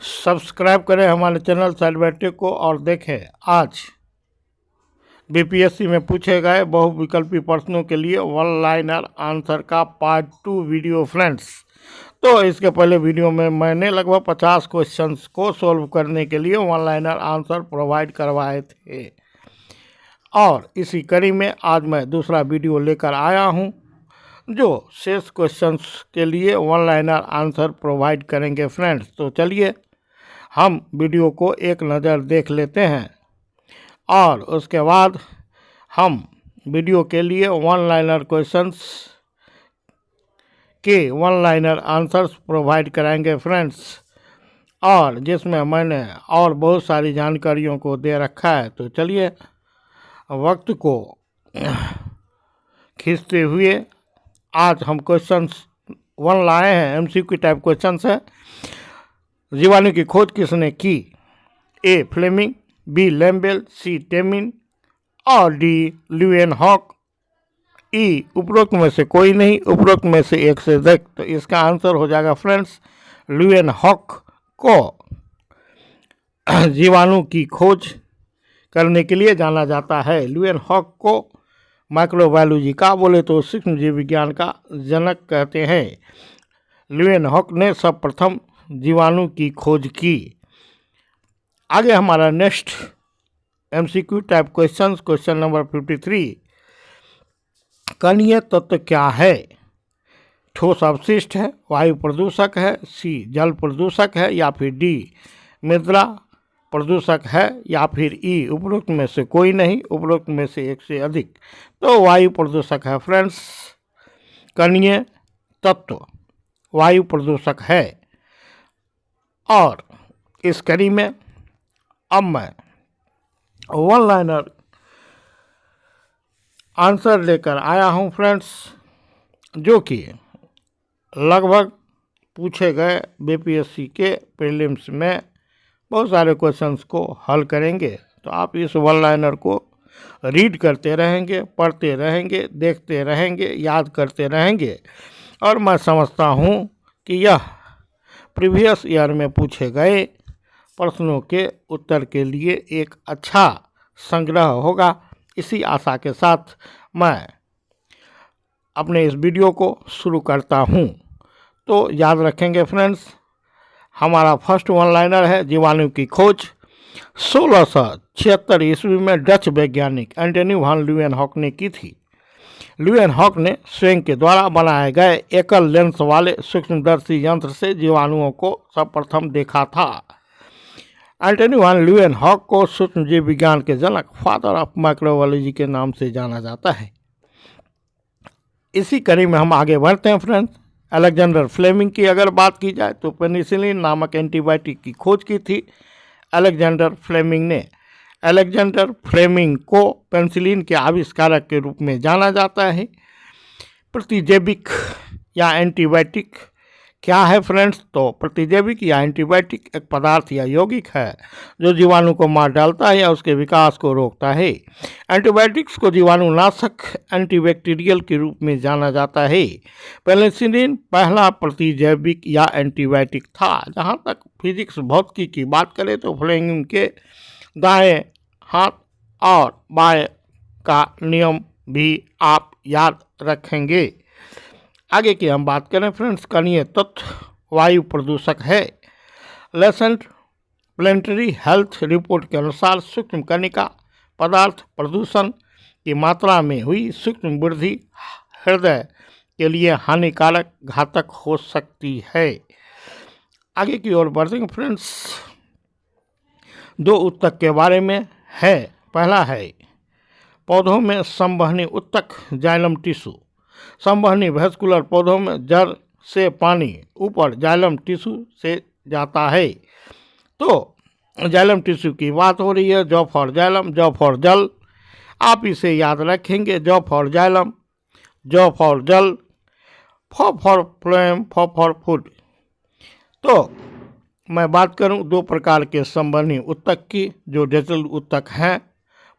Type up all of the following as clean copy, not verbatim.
Subscribe करें हमारे channel साइडबैटेक को और देखें आज बीपीएससी में पूछे गए बहुविकल्पी प्रश्नों के लिए वन लाइनर आंसर का पार्ट 2 वीडियो फ्रेंड्स। तो इसके पहले वीडियो में मैंने लगभग 50 क्वेश्चंस को सॉल्व करने के लिए वन लाइनर आंसर प्रोवाइड करवाए थे और इसी कड़ी में आज मैं दूसरा वीडियो लेकर आया हूं जो शेष क्वेश्चंस के लिए वन लाइनर आंसर प्रोवाइड करेंगे फ्रेंड्स। तो चलिए हम वीडियो को एक नज़र देख लेते हैं और उसके बाद हम वीडियो के लिए वन लाइनर क्वेश्चंस के वन लाइनर आंसर्स प्रोवाइड कराएंगे फ्रेंड्स, और जिसमें मैंने और बहुत सारी जानकारियों को दे रखा है। तो चलिए वक्त को खींचते हुए आज हम क्वेश्चंस वन लाए हैं। एमसीक्यू टाइप क्वेश्चंस है। जीवाणु की खोज किसने की? ए फ्लेमिंग, बी लैम्बेल, सी टेमिन और डी ल्यूएनहॉक। ई उपरोक्त में से कोई नहीं, उपरोक्त में से एक से अधिक। तो इसका आंसर हो जाएगा फ्रेंड्स ल्यूएनहॉक को जीवाणु की खोज करने के लिए जाना जाता है। ल्यूएनहॉक को माइक्रोबायोलॉजी का बोले तो सूक्ष्म जीव विज्ञान का जनक कहते हैं। ल्यूएनहॉक ने सर्वप्रथम जीवाणु की खोज की। आगे हमारा next MCQ type question, question number 53। कणीय तत्व क्या है? ठोस अवशिष्ट है, वायु प्रदूषक है, सी जल प्रदूषक है या फिर डी मृदा प्रदूषक है या फिर ई उपरोक्त में से कोई नहीं, उपरोक्त में से एक से अधिक। तो वायु प्रदूषक है फ्रेंड्स। कणीय तत्व वायु प्रदूषक है। और इस कड़ी में अब मैं वन लाइनर आंसर लेकर आया हूं फ्रेंड्स, जो कि लगभग पूछे गए बीपीएससी के प्रीलिम्स में बहुत सारे क्वेश्चंस को हल करेंगे। तो आप इस वन लाइनर को रीड करते रहेंगे, पढ़ते रहेंगे, देखते रहेंगे, याद करते रहेंगे और मैं समझता हूं कि यह प्रीवियस ईयर में पूछे गए प्रश्नों के उत्तर के लिए एक अच्छा संग्रह होगा। इसी आशा के साथ मैं अपने इस वीडियो को शुरू करता हूं। तो याद रखेंगे फ्रेंड्स, हमारा फर्स्ट वन लाइनर है जीवाणु की खोज 1676 ईस्वी में डच वैज्ञानिक एंटनी वान ल्यूएनहॉक ने की थी। ल्यूएनहॉक ने स्वयं के द्वारा बनाए गए एकल लेंस वाले सूक्ष्मदर्शी यंत्र से जीवाणुओं को सर्वप्रथम देखा था। एंटनी वान ल्यूएनहॉक को सूक्ष्म जीव विज्ञान के जनक, फादर ऑफ माइक्रोबायोलॉजी के नाम से जाना जाता है। इसी कड़ी में हम आगे बढ़ते हैं फ्रेंड्स। अलेक्जेंडर फ्लेमिंग की अगर बात की जाए तो पेनिसिलिन नामक एंटीबायोटिक की खोज की थी अलेक्जेंडर फ्लेमिंग ने। अलेक्जेंडर फ्लेमिंग को पेनिसिलिन के आविष्कारक के रूप में जाना जाता है। प्रतिजैविक या एंटीबायोटिक क्या है फ्रेंड्स? तो प्रतिजैविक या एंटीबायोटिक एक पदार्थ या यौगिक है जो जीवाणु को मार डालता है या उसके विकास को रोकता है। एंटीबायोटिक्स को जीवाणुनाशक एंटीबैक्टीरियल के रूप में जाना जाता है। पेनिसिलिन पहला प्रतिजैविक या एंटीबायोटिक था। जहाँ तक फिजिक्स भौतिकी की बात करें तो फ्लेमिंग के दाएं हाथ और बाएं का नियम भी आप याद रखेंगे। आगे की हम बात करें फ्रेंड्स, कणीय तत्व वायु प्रदूषक है। लेसेंट प्लेनेटरी हेल्थ रिपोर्ट के अनुसार सूक्ष्म कणिका पदार्थ प्रदूषण की मात्रा में हुई सूक्ष्म वृद्धि हृदय के लिए हानिकारक घातक हो सकती है। आगे की ओर बढ़ेंगे फ्रेंड्स। दो ऊतक के बारे में है। पहला है पौधों में संवहनी ऊतक जाइलम टिश्यू। संवहनी वैस्कुलर पौधों में जड़ से पानी ऊपर जाइलम टिश्यू से जाता है। तो जाइलम टिश्यू की बात हो रही है। Job for xylem, job for जल, आप इसे याद रखेंगे। Job for xylem, job for जल, फॉर फ्लेम, फॉर फूड। तो मैं बात करूं दो प्रकार के संवहनी ऊतक की जो जटिल ऊतक हैं,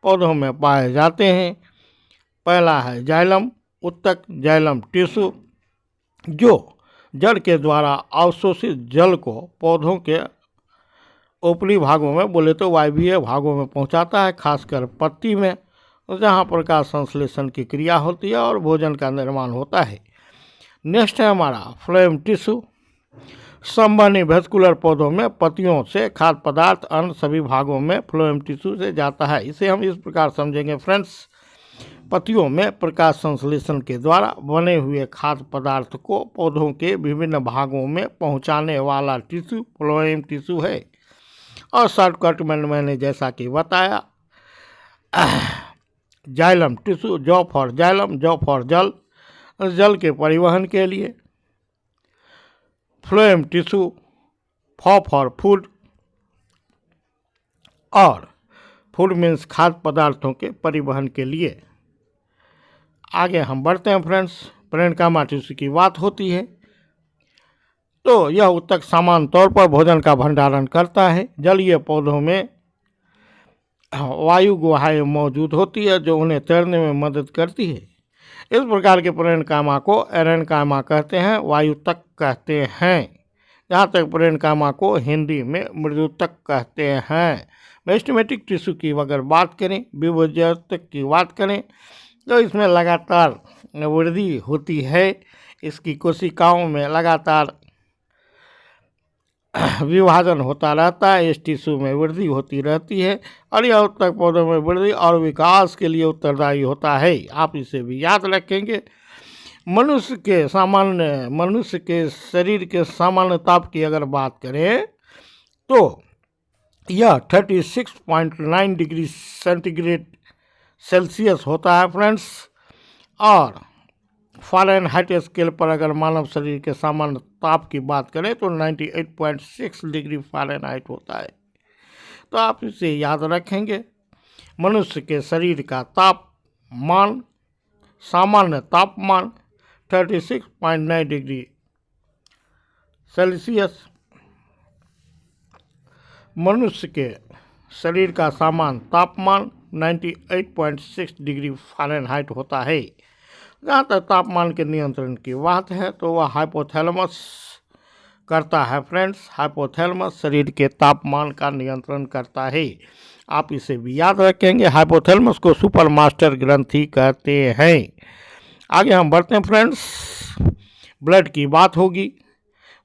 पौधों में पाए जाते हैं। पहला है जाइलम ऊतक, जाइलम टिश्यू, जो जड़ के द्वारा अवशोषित जल को पौधों के ऊपरी भागों में बोले तो वायवीय भागों में पहुंचाता है, खासकर पत्ती में, जहां प्रकाश संश्लेषण की क्रिया होती है और भोजन का निर्माण होता है। नेक्स्ट है हमारा फ्लोएम टिश्यू। संवहनी वेस्कुलर पौधों में पत्तियों से खाद्य पदार्थ अन्य सभी भागों में फ्लोएम टिश्यू से जाता है। इसे हम इस प्रकार समझेंगे फ्रेंड्स, पत्तियों में प्रकाश संश्लेषण के द्वारा बने हुए खाद्य पदार्थ को पौधों के विभिन्न भागों में पहुंचाने वाला टिश्यू फ्लोएम टिश्यू है। और शॉर्टकट में मैंने जैसा कि बताया, xylem tissue, jaw for xylem, jaw for जल, जल के परिवहन के लिए, फ्लोएम टिश्यू, फॉर फूड, और फूड मीन्स खाद्य पदार्थों के परिवहन के लिए। आगे हम बढ़ते हैं फ्रेंड्स, पेरेन्काइमा टिश्यू की बात होती है तो यह ऊतक समान तौर पर भोजन का भंडारण करता है। जलीय पौधों में वायु गुहाएं मौजूद होती है जो उन्हें तैरने में मदद करती है। इस प्रकार के पेरेन्काइमा को एरेन्काइमा कहते हैं, वायुतक कहते हैं। जहाँ तक पेरेन्काइमा को हिंदी में मृदुतक कहते हैं। मेरिस्टेमेटिक टिश्यू की अगर बात करें, विभोजक की बात करें, तो इसमें लगातार वृद्धि होती है। इसकी कोशिकाओं में लगातार विभाजन होता रहता है, इस टिश्यू में वृद्धि होती रहती है और यह ऊतक पौधों में वृद्धि और विकास के लिए उत्तरदायी होता है। आप इसे भी याद रखेंगे। मनुष्य के शरीर के सामान्य ताप की अगर बात करें तो यह 36.9 डिग्री सेंटीग्रेड सेल्सियस होता है फ्रेंड्स। और फ़ारेनहाइट स्केल पर अगर मानव शरीर के सामान्य ताप की बात करें तो 98.6 डिग्री फ़ारेनहाइट होता है। तो आप इसे याद रखेंगे। मनुष्य के शरीर का तापमान, सामान्य तापमान 36.9 डिग्री सेल्सियस। मनुष्य के शरीर का सामान्य तापमान 98.6 डिग्री फ़ारेनहाइट होता है। जहाँ तक तापमान के नियंत्रण की बात है तो वह हाइपोथैलेमस करता है फ्रेंड्स। हाइपोथैलेमस शरीर के तापमान का नियंत्रण करता है। आप इसे भी याद रखेंगे। हाइपोथैलेमस को सुपर मास्टर ग्रंथि कहते हैं। आगे हम बढ़ते हैं फ्रेंड्स, ब्लड की बात होगी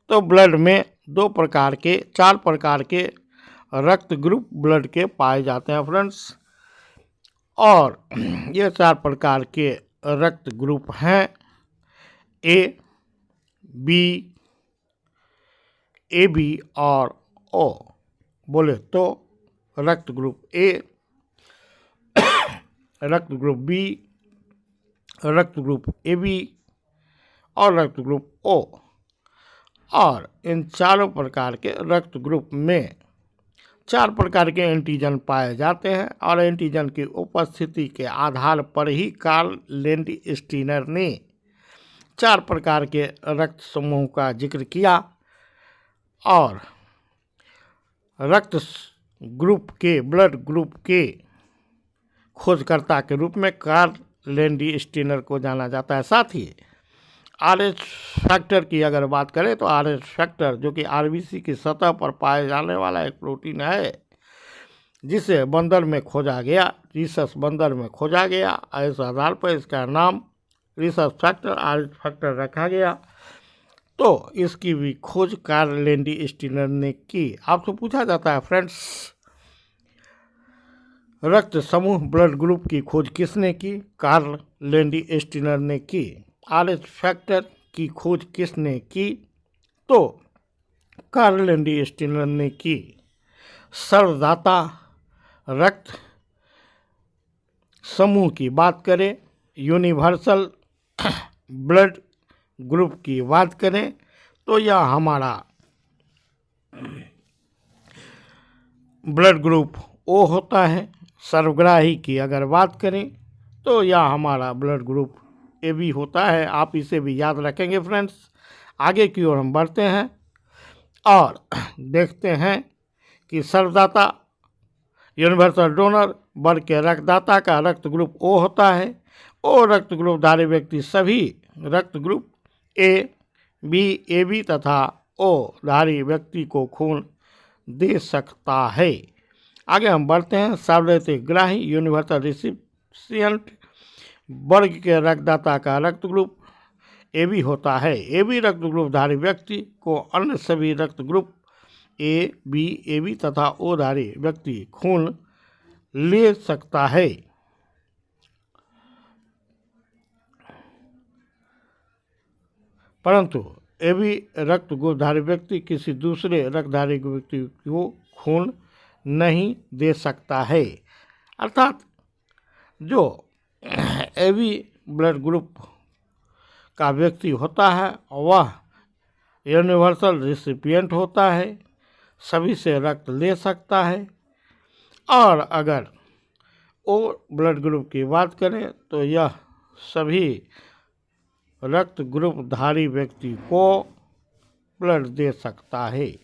तो ब्लड में 4 प्रकार के रक्त ग्रुप ब्लड के पाए जाते हैं फ्रेंड्स। और ये 4 प्रकार के रक्त ग्रुप हैं ए, बी और ओ। बोले तो रक्त ग्रुप ए, रक्त ग्रुप बी, रक्त ग्रुप ए बी और रक्त ग्रुप ओ। और इन चारों प्रकार के रक्त ग्रुप में 4 प्रकार के एंटीजन पाए जाते हैं और एंटीजन की उपस्थिति के आधार पर ही कार्ल लैंडस्टीनर ने 4 प्रकार के रक्त समूह का जिक्र किया और रक्त ग्रुप के, ब्लड ग्रुप के खोजकर्ता के रूप में कार्ल लैंडस्टीनर को जाना जाता है। साथ ही RH फैक्टर की अगर बात करें तो RH फैक्टर जो कि RBC की सतह पर पाए जाने वाला एक प्रोटीन है, जिसे बंदर में खोजा गया, रिसस बंदर में खोजा गया। इस आधार पर इसका नाम रिसस फैक्टर, RH फैक्टर रखा गया। तो इसकी भी खोज कार्ल लैंडस्टीनर ने की। आपसे पूछा जाता है फ्रेंड्स, रक्त समूह ब्लड ग्रुप की खोज किसने की? कार्ल लैंडस्टीनर ने की। RH फैक्टर की खोज किसने की? तो कार्ल लैंडस्टीनर ने की। सर्वदाता रक्त समूह की बात करें, यूनिवर्सल ब्लड ग्रुप की बात करें तो यह हमारा ब्लड ग्रुप ओ होता है। सर्वग्राही की अगर बात करें तो यह हमारा ब्लड ग्रुप ए बी होता है। आप इसे भी याद रखेंगे फ्रेंड्स। आगे की ओर हम बढ़ते हैं और देखते हैं कि सर्वदाता यूनिवर्सल डोनर वर्ग के रक्तदाता का रक्त ग्रुप ओ होता है। ओ रक्त ग्रुपधारी व्यक्ति सभी रक्त group A, B, A B तथा ओ धारी व्यक्ति को खून दे सकता है। आगे हम बढ़ते हैं। सार्वभौमिक ग्राही यूनिवर्सल रिसिपिएंट वर्ग के रक्तदाता का रक्त ग्रुप AB होता है। AB रक्त ग्रुपधारी व्यक्ति को अन्य सभी रक्त ग्रुप A, B, AB तथा O धारी व्यक्ति खून ले सकता है। परंतु AB रक्त ग्रुपधारी व्यक्ति किसी दूसरे रक्तधारी व्यक्ति को खून नहीं दे सकता है। अर्थात जो AB ब्लड ग्रुप का व्यक्ति होता है वह यूनिवर्सल रिसिपिएंट होता है, सभी से रक्त ले सकता है। और अगर O ब्लड ग्रुप की बात करें तो यह सभी रक्त ग्रुपधारी व्यक्ति को ब्लड दे सकता है।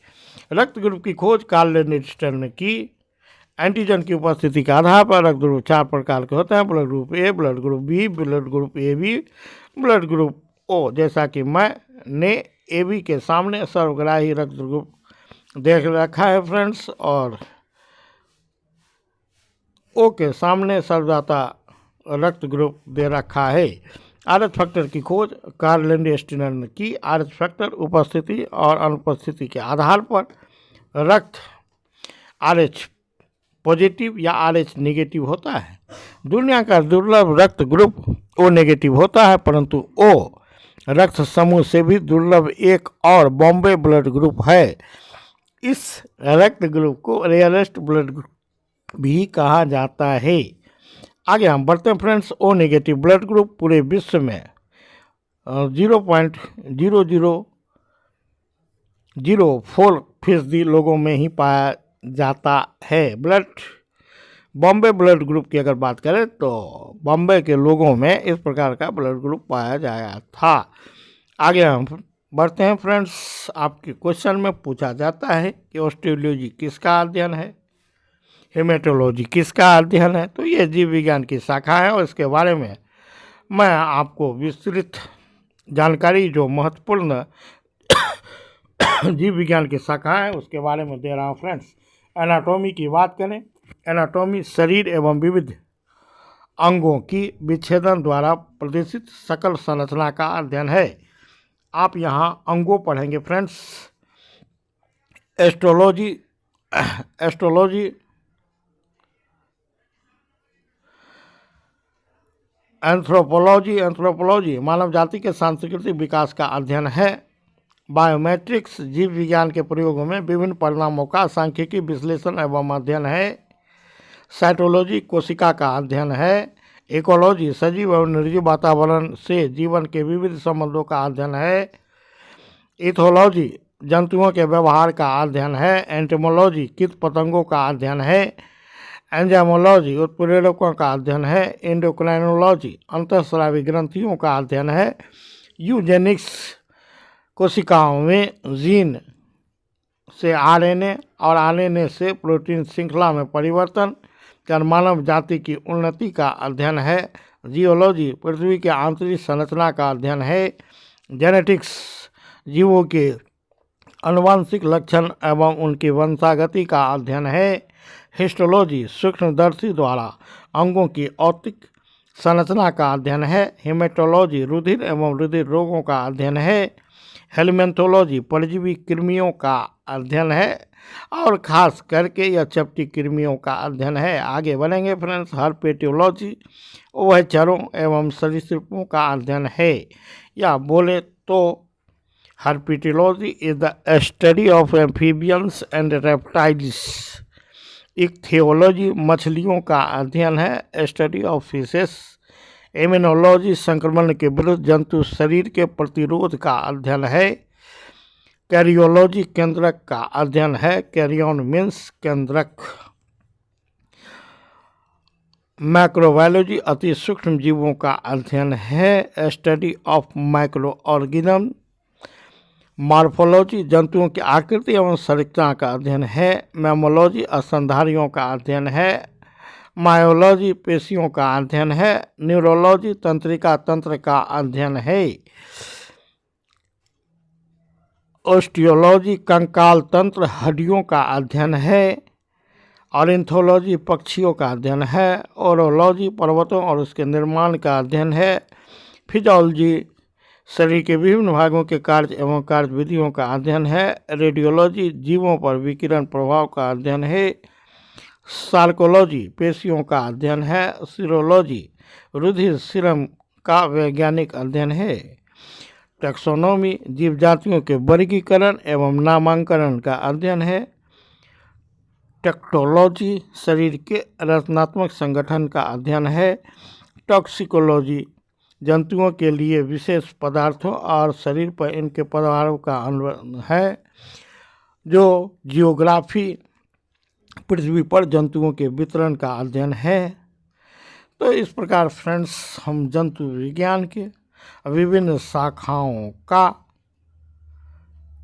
रक्त ग्रुप की खोज कार्ल लिंडस्टर ने की। एंटीजन की उपस्थिति के आधार पर रक्त ग्रुप 4 प्रकार के होते हैं: blood group A, blood group B, blood group AB, blood group O। जैसा कि मैंने AB के सामने सर्वग्राही रक्त ग्रुप देख रखा है फ्रेंड्स, और O के सामने सर्वदाता रक्त ग्रुप दे रखा है। RH फैक्टर की खोज कार्ल लिंडस्टर ने की। RH फैक्टर उपस्थिति और अनुपस्थिति के आधार पर रक्त RH पॉजिटिव या RH नेगेटिव होता है। दुनिया का दुर्लभ रक्त ग्रुप O नेगेटिव होता है, परंतु O रक्त समूह से भी दुर्लभ एक और बॉम्बे ब्लड ग्रुप है। इस रक्त ग्रुप को रेयरेस्ट ब्लड ग्रुप भी कहा जाता है। आगे हम बढ़ते हैं friends. O negative blood group पूरे विश्व में 0.0004% लोगों में ही पाया जाता है। बॉम्बे ब्लड ग्रुप की अगर बात करें तो बॉम्बे के लोगों में इस प्रकार का ब्लड ग्रुप पाया जाया था। आगे हम बढ़ते हैं फ्रेंड्स। आपके क्वेश्चन में पूछा जाता है कि ऑस्टियोलॉजी किसका अध्ययन है, हेमेटोलॉजी किसका अध्ययन है। तो ये जीव विज्ञान की शाखा है और इसके बारे में मैं आपको विस्तृत जानकारी जो महत्वपूर्ण जीव विज्ञान की शाखा है उसके बारे में दे रहा हूँ फ्रेंड्स। एनाटॉमी की बात करें, एनाटॉमी शरीर एवं विविध अंगों की विच्छेदन द्वारा प्रदर्शित सकल संरचना का अध्ययन है। आप यहाँ अंगों पढ़ेंगे फ्रेंड्स। एस्ट्रोलॉजी एंथ्रोपोलॉजी मानव जाति के सांस्कृतिक विकास का अध्ययन है। बायोमेट्रिक्स जीव विज्ञान के प्रयोगों में विभिन्न परिणामों का सांख्यिकी विश्लेषण एवं अध्ययन है। साइटोलॉजी कोशिका का अध्ययन है। इकोलॉजी सजीव एवं निर्जीव वातावरण से जीवन के विविध संबंधों का अध्ययन है। इथोलॉजी जंतुओं के व्यवहार का अध्ययन है। एंटोमोलॉजी कीट पतंगों का अध्ययन है। एंजाइमोलॉजी उत्प्रेरकों का अध्ययन है। एंडोक्राइनोलॉजी अंतःस्रावी ग्रंथियों का अध्ययन है। यूजेनिक्स कोशिकाओं में जीन से आरएनए और आरएनए से प्रोटीन श्रृंखला में परिवर्तन कर मानव जाति की उन्नति का अध्ययन है। जियोलॉजी पृथ्वी के आंतरिक संरचना का अध्ययन है। जेनेटिक्स जीवों के आनुवंशिक लक्षण एवं उनकी वंशागति का अध्ययन है। हिस्टोलॉजी सूक्ष्मदर्शी द्वारा अंगों की औतिक संरचना का अध्ययन है। हेमेटोलॉजी रुधिर एवं रुधिर रोगों का अध्ययन है। हेलमेंथोलॉजी परजीवी कृमियों का अध्ययन है और खास करके यह चपटी कृमियों का अध्ययन है। आगे बढ़ेंगे फ्रेंड्स। हर्पेटोलॉजी उभयचरों एवं सरीसृपों का अध्ययन है। या बोले तो herpetology is the study of amphibians and reptiles. Ichthyology मछलियों का अध्ययन है, स्टडी ऑफ फिशेस। इम्यूनोलॉजी संक्रमण के विरुद्ध जंतु शरीर के प्रतिरोध का अध्ययन है। कैरियोलॉजी केंद्रक का अध्ययन है, कैरियन मीन्स केंद्रक। माइक्रोबायोलॉजी अति सूक्ष्म जीवों का अध्ययन है, study of micro organism. Morphology जंतुओं की आकृति एवं संरचना का अध्ययन है। मैमोलॉजी स्तनधारियों का अध्ययन है। मायोलॉजी पेशियों का अध्ययन है। न्यूरोलॉजी तंत्रिका तंत्र का अध्ययन है। ऑस्टियोलॉजी कंकाल तंत्र हड्डियों का अध्ययन है। ऑर्निथोलॉजी पक्षियों का अध्ययन है। ओरोलॉजी पर्वतों और उसके निर्माण का अध्ययन है। फिजियोलॉजी शरीर के विभिन्न भागों के कार्य एवं कार्य विधियों का अध्ययन है। रेडियोलॉजी जीवों पर विकिरण प्रभाव का अध्ययन है। सार्कोलॉजी पेशियों का अध्ययन है। सीरोलॉजी रुधिर सीरम का वैज्ञानिक अध्ययन है। टैक्सोनॉमी जीव जातियों के वर्गीकरण एवं नामांकन का अध्ययन है। टेक्टोलॉजी शरीर के रचनात्मक संगठन का अध्ययन है। टॉक्सिकोलॉजी जंतुओं के लिए विशेष पदार्थों और शरीर पर इनके प्रभाव का अध्ययन है। जो जियोग्राफी पृथ्वी पर जंतुओं के वितरण का अध्ययन है। तो इस प्रकार फ्रेंड्स हम जंतु विज्ञान के विभिन्न शाखाओं का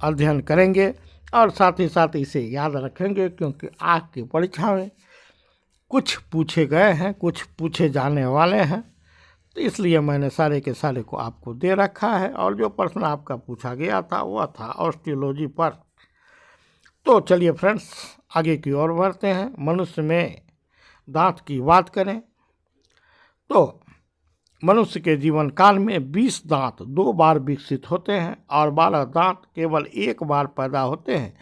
अध्ययन करेंगे और साथ ही साथ इसे याद रखेंगे, क्योंकि आज की परीक्षा में कुछ पूछे गए हैं, कुछ पूछे जाने वाले हैं, तो इसलिए मैंने सारे के सारे को आपको दे रखा है। और जो प्रश्न आपका पूछा गया था वह था ऑस्टियोलॉजी पर। तो चलिए फ्रेंड्स आगे की ओर बढ़ते हैं। मनुष्य में दांत की बात करें तो मनुष्य के जीवन काल में 20 दांत 2 बार विकसित होते हैं और 12 दांत केवल 1 बार पैदा होते हैं।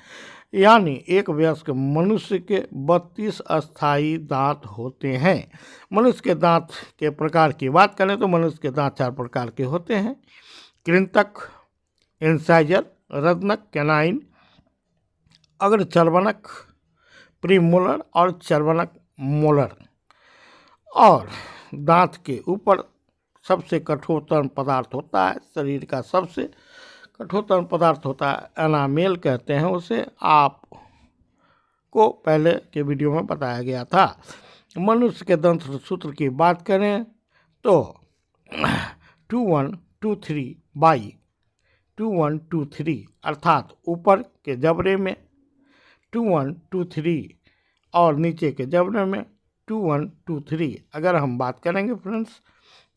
यानी एक वयस्क मनुष्य के 32 अस्थायी दांत होते हैं। मनुष्य के दांत के प्रकार की बात करें तो मनुष्य के दांत 4 प्रकार के होते हैं। कृंतक, इंसाइजर, रत्नक, कैनाइन, अग्रचर्वनक, प्रीमोलर और चर्वनक मोलर। और दांत के ऊपर सबसे कठोरतम पदार्थ होता है, शरीर का सबसे कठोरतम पदार्थ होता है एनामेल कहते हैं उसे। आपको पहले के वीडियो में बताया गया था। मनुष्य के दंत सूत्र की बात करें तो 2123/2123 अर्थात ऊपर के जबड़े में 2123 और नीचे के जबड़े में 2123। अगर हम बात करेंगे फ्रेंड्स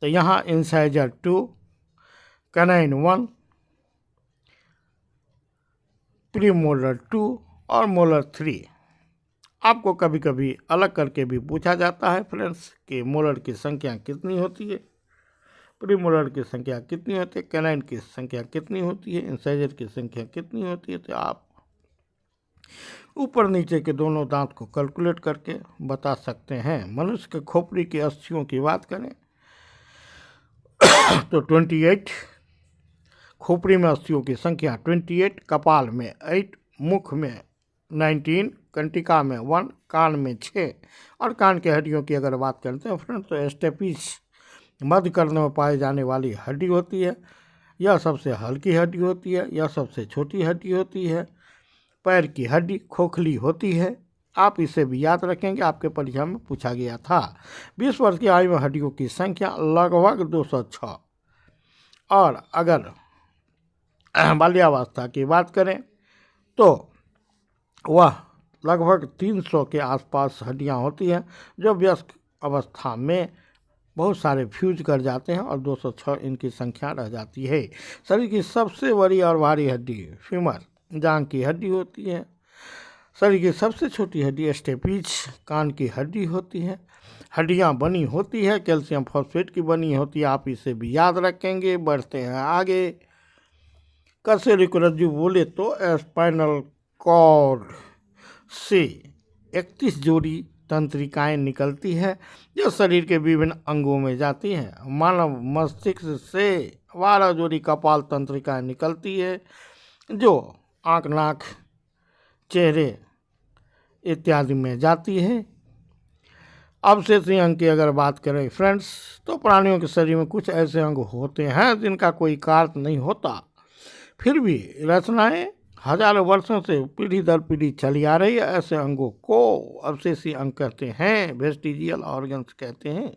तो यहाँ इंसाइजर 2, कैनाइन 1, प्रीमोलर 2 और मोलर 3। आपको कभी कभी अलग करके भी पूछा जाता है फ्रेंड्स कि मोलर की संख्या कितनी होती है, प्रीमोलर की संख्या कितनी होती है, कैनाइन की संख्या कितनी होती है, इंसाइजर की संख्या कितनी होती है। तो आप ऊपर नीचे के दोनों दांत को कैलकुलेट करके बता सकते हैं। मनुष्य के खोपड़ी की अस्थियों की बात करें तो 28, खोपड़ी में अस्थियों की संख्या 28, कपाल में 8, मुख में 19, कंटिका में 1, कान में 6 और कान के हड्डियों की अगर बात करते हैं फ्रेंड्स तो स्टेपिस मध्य कर्ण में पाई जाने वाली हड्डी होती है। यह सबसे हल्की हड्डी होती है, यह सबसे छोटी हड्डी होती है। पैर की हड्डी खोखली होती है। आप इसे भी याद रखेंगे, आपके परीक्षा में पूछा गया था। 20 वर्ष की आयु में हड्डियों की संख्या लगभग 206। और अगर बाल्यावस्था की बात करें तो वह लगभग 300 के आसपास हड्डियां होती हैं, जो वयस्क अवस्था में बहुत सारे फ्यूज कर जाते हैं और 206 इनकी संख्या रह जाती है। शरीर की सबसे बड़ी और भारी हड्डी फीमर जांघ की हड्डी होती है। शरीर की सबसे छोटी हड्डी स्टेपिज कान की हड्डी होती है। हड्डियां बनी होती है कैल्शियम फॉस्फेट की बनी होती है। आप इसे भी याद रखेंगे। बढ़ते हैं आगे। कशेरुकी रज्जु बोले तो स्पाइनल कॉर्ड से 31 जोड़ी तंत्रिकाएं निकलती है जो शरीर के विभिन्न अंगों में जाती हैं। मानव मस्तिष्क से 12 जोड़ी कपाल तंत्रिकाएं निकलती है जो आँख, नाक, चेहरे इत्यादि में जाती है। अवशेषी अंग की अगर बात करें फ्रेंड्स तो प्राणियों के शरीर में कुछ ऐसे अंग होते हैं जिनका कोई कार्य नहीं होता, फिर भी रचनाएं हजारों वर्षों से पीढ़ी दर पीढ़ी चली आ रही है। ऐसे अंगों को अवशेषी अंग कहते हैं, वेस्टिजियल ऑर्गन्स कहते हैं।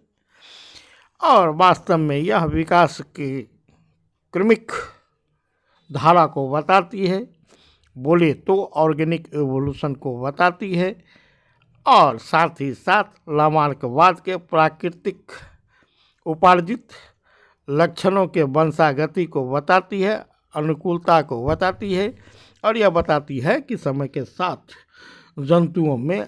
और वास्तव में यह विकास की क्रमिक धारा को बताती है, बोले तो ऑर्गेनिक एवोल्यूशन को बताती है, और साथ ही साथ लामार्कवाद के प्राकृतिक उपार्जित लक्षणों के वंशागति को बताती है, अनुकूलता को बताती है। और यह बताती है कि समय के साथ जंतुओं में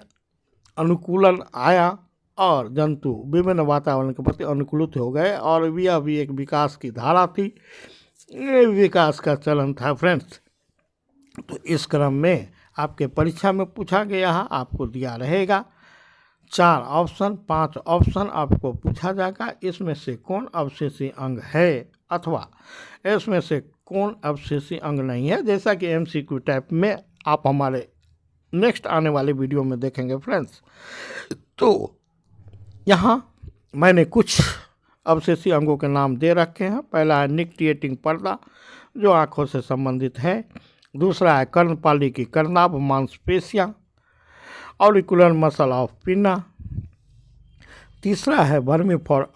अनुकूलन आया और जंतु विभिन्न वातावरण के प्रति अनुकूलित हो गए और यह भी एक विकास की धारा थी, ये विकास का चलन था फ्रेंड्स। तो इस क्रम में आपके परीक्षा में पूछा गया है, आपको दिया रहेगा 4 ऑप्शन 5 ऑप्शन आपको पूछा जाएगा, इसमें से कौन अवशेषी अंग है अथवा इसमें से कौन अवशेषी अंग नहीं है, जैसा कि MCQ टाइप में आप हमारे नेक्स्ट आने वाले वीडियो में देखेंगे फ्रेंड्स। तो यहाँ मैंने कुछ अवशेषी अंगों के नाम दे रखे हैं। पहला है निक्टिएटिंग पर्दा जो आँखों से संबंधित है, दूसरा है कर्णपाली की कर्नाभ मांसपेशियाँ, ऑरिकुलर मसल ऑफ पिन्ना, तीसरा है वर्मी फॉर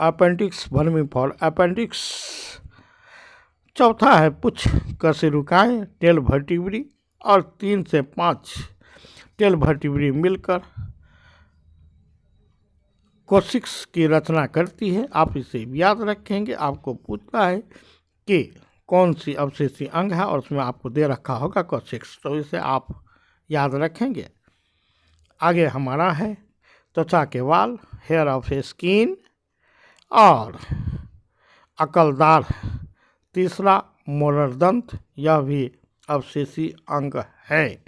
अपेंडिक्स, चौथा है पुच्छ कशेरुकाएँ टेल वर्टिब्री, और 3 से 5 टेल वर्टिब्री मिलकर कोशिक्स की रचना करती है। आप इसे याद रखेंगे। आपको पूछता है कि कौन सी अवशेषी अंग है और उसमें आपको दे रखा होगा कोशिक्स, तो इसे आप याद रखेंगे। आगे हमारा है त्वचा के वाल, हेयर ऑफ स्किन, और अकलदार तीसरा मोलर दंत, यह भी अवशेषी अंग है।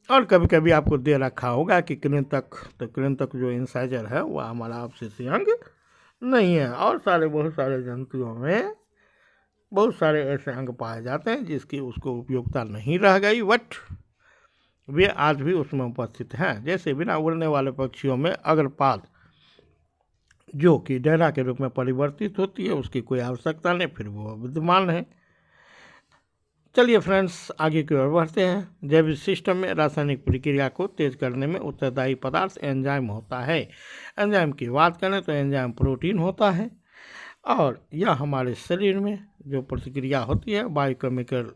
और कभी कभी आपको दे रखा होगा कि कृंतक, तो कृंतक जो इंसाइजर है वह हमारा अवशेषी अंग नहीं है। और बहुत सारे जंतुओं में बहुत सारे ऐसे अंग पाए जाते हैं जिसकी उसको उपयोगिता नहीं रह गई, बट वे आज भी उसमें उपस्थित हैं। जैसे बिना उड़ने वाले पक्षियों में अग्रपाद जो कि डैरा के रूप में परिवर्तित होती है, उसकी कोई आवश्यकता नहीं, फिर वो विद्यमान है। चलिए फ्रेंड्स, आगे की ओर बढ़ते हैं। जैविक सिस्टम में रासायनिक प्रक्रिया को तेज करने में उत्तरदायी पदार्थ एंजाइम होता है। एंजाइम की बात करें तो एंजाइम प्रोटीन होता है और यह हमारे शरीर में जो प्रतिक्रिया होती है, बायोकेमिकल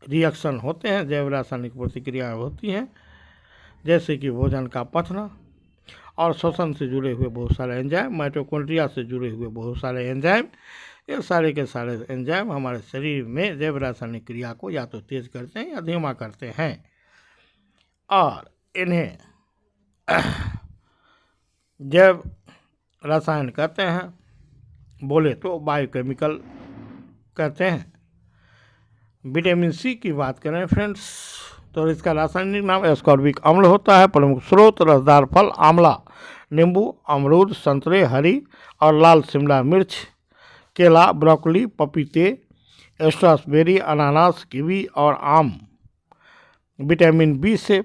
रिएक्शन होते हैं, जैव रासायनिक प्रतिक्रिया होती हैं, जैसे कि भोजन का पचना और श्वसन से जुड़े हुए बहुत सारे एंजाइम, माइटोकॉन्ड्रिया से जुड़े हुए बहुत सारे एंजाइम, ये सारे के सारे एंजाइम हमारे शरीर में जैव रासायनिक क्रिया को या तो तेज करते हैं या धीमा करते हैं। और इन्हें जैव रसायन कहते हैं, बोले तो बायोकेमिकल कहते हैं। विटामिन सी की बात करें फ्रेंड्स, तो इसका रासायनिक नाम एस्कॉर्बिक अम्ल होता है। प्रमुख स्रोत रसदार फल, आंवला, नींबू, अमरूद, संतरे, हरी और लाल शिमला मिर्च, केला, ब्रोकली, पपीते, स्ट्रॉबेरी, अनानास, कीवी और आम विटामिन बी से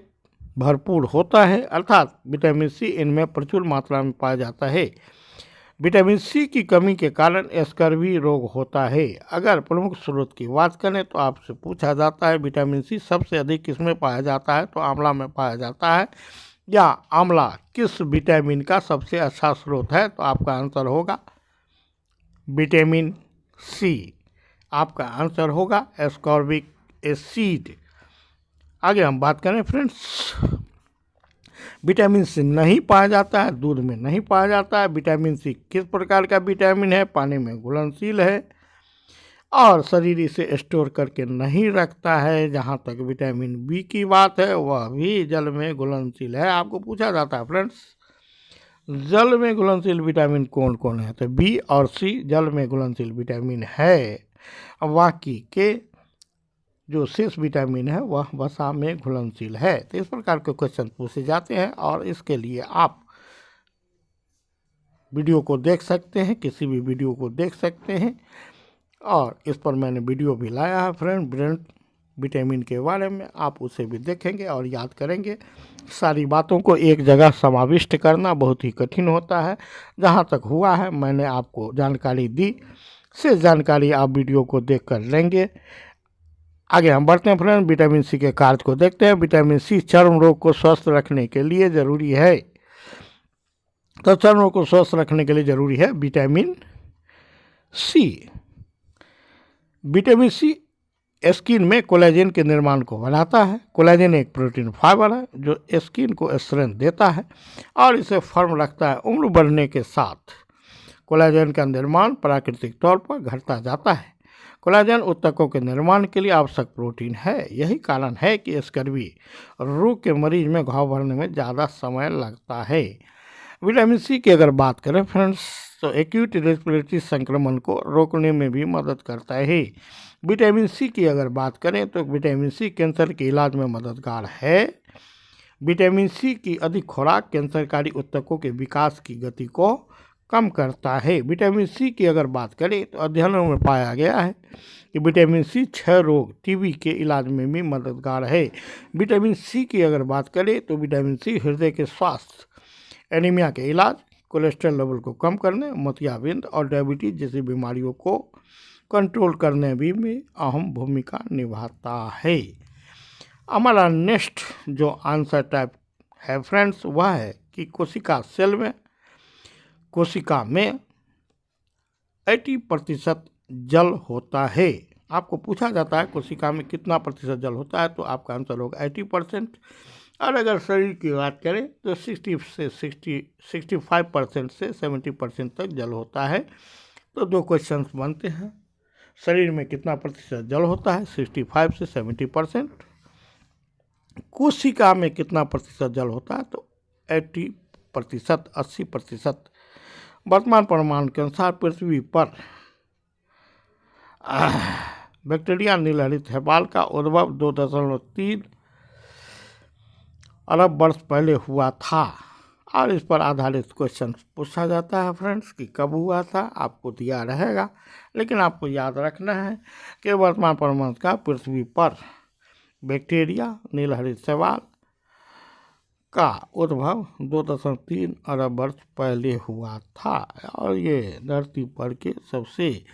भरपूर होता है, अर्थात विटामिन सी इनमें प्रचुर मात्रा में पाया जाता है। विटामिन सी की कमी के कारण स्कर्वी रोग होता है। अगर प्रमुख स्रोत की बात करें तो आपसे पूछा जाता है विटामिन सी सबसे अधिक किसमें पाया जाता है, तो आंवला में पाया जाता है, या आंवला किस विटामिन का सबसे अच्छा स्रोत है, तो आपका आंसर होगा विटामिन सी। आपका आंसर होगा एस्कॉर्बिक एसिड। आगे हम बात करें फ्रेंड्स, विटामिन सी नहीं पाया जाता है, दूध में नहीं पाया जाता है। विटामिन सी किस प्रकार का विटामिन है, पानी में घुलनशील है और शरीर इसे स्टोर करके नहीं रखता है। जहाँ तक विटामिन बी की बात है, वह भी जल में घुलनशील है। आपको पूछा जाता है फ्रेंड्स, जल में घुलनशील विटामिन कौन कौन है, तो बी और सी जल में घुलनशील विटामिन है। बाकी के जो शेष विटामिन है वह वसा में घुलनशील है। तो इस प्रकार के क्वेश्चन पूछे जाते हैं और इसके लिए आप वीडियो को देख सकते हैं, किसी भी वीडियो को देख सकते हैं। और इस पर मैंने वीडियो भी लाया है फ्रेंड, ब्रेन विटामिन के बारे में, आप उसे भी देखेंगे और याद करेंगे। सारी बातों को एक जगह समाविष्ट करना बहुत ही कठिन होता है। जहाँ तक हुआ है मैंने आपको जानकारी दी, से जानकारी आप वीडियो को देख कर लेंगे। आगे हम बढ़ते हैं फ्रेंड, विटामिन सी के कार्य को देखते हैं। विटामिन सी चर्म रोग को स्वस्थ रखने के लिए जरूरी है। तो चर्म रोग को स्वस्थ रखने के लिए जरूरी है vitamin C. Vitamin C skin में कोलेजन के निर्माण को बढ़ाता है। कोलेजन एक प्रोटीन फाइबर है जो स्किन को स्ट्रेंथ देता है और इसे फर्म रखता है। उम्र बढ़ने के साथ कोलेजन का निर्माण प्राकृतिक तौर पर घटता जाता है। कोलाजन ऊतकों के निर्माण के लिए आवश्यक प्रोटीन है। यही कारण है कि स्कर्वी रोग के मरीज में घाव भरने में ज़्यादा समय लगता है। विटामिन सी की अगर बात करें फ्रेंड्स, तो एक्यूट रेस्पिरेटरी संक्रमण को रोकने में भी मदद करता है। विटामिन सी की अगर बात करें तो विटामिन सी कैंसर के इलाज में मददगार है। विटामिन सी की अधिक खुराक कैंसरकारी ऊतकों के विकास की गति को कम करता है। विटामिन सी की अगर बात करें तो अध्ययनों में पाया गया है कि विटामिन सी क्षय रोग, टीबी के इलाज में भी मददगार है। विटामिन सी की अगर बात करें तो विटामिन सी हृदय के स्वास्थ्य, एनीमिया के इलाज, कोलेस्ट्रॉल लेवल को कम करने, मोतियाबिंद और डायबिटीज जैसी बीमारियों को कंट्रोल करने भी में अहम भूमिका निभाता है। हमारा नेक्स्ट जो आंसर टाइप है फ्रेंड्स, वह है कि कोशिका में 80% जल होता है। आपको पूछा जाता है कोशिका में कितना प्रतिशत जल होता है, तो आपका आंसर होगा 80%। और अगर शरीर की बात करें तो 65% से 70% तक जल होता है। तो दो क्वेश्चंस बनते हैं, शरीर में कितना प्रतिशत जल होता है, 65 से 70%। कोशिका में कितना प्रतिशत जल होता है, तो 80%, 80%। वर्तमान प्रमाण के अनुसार पृथ्वी पर बैक्टीरिया नीलहरित हैबाल का उद्भव 2.3 अरब वर्ष पहले हुआ था। और इस पर आधारित क्वेश्चन पूछा जाता है फ्रेंड्स कि कब हुआ था, आपको दिया रहेगा, लेकिन आपको याद रखना है कि वर्तमान प्रमाण का पृथ्वी पर बैक्टीरिया नीलहरित शैवाल का उद्भव 2.3 अरब वर्ष पहले हुआ था। और ये धरती पर के सबसे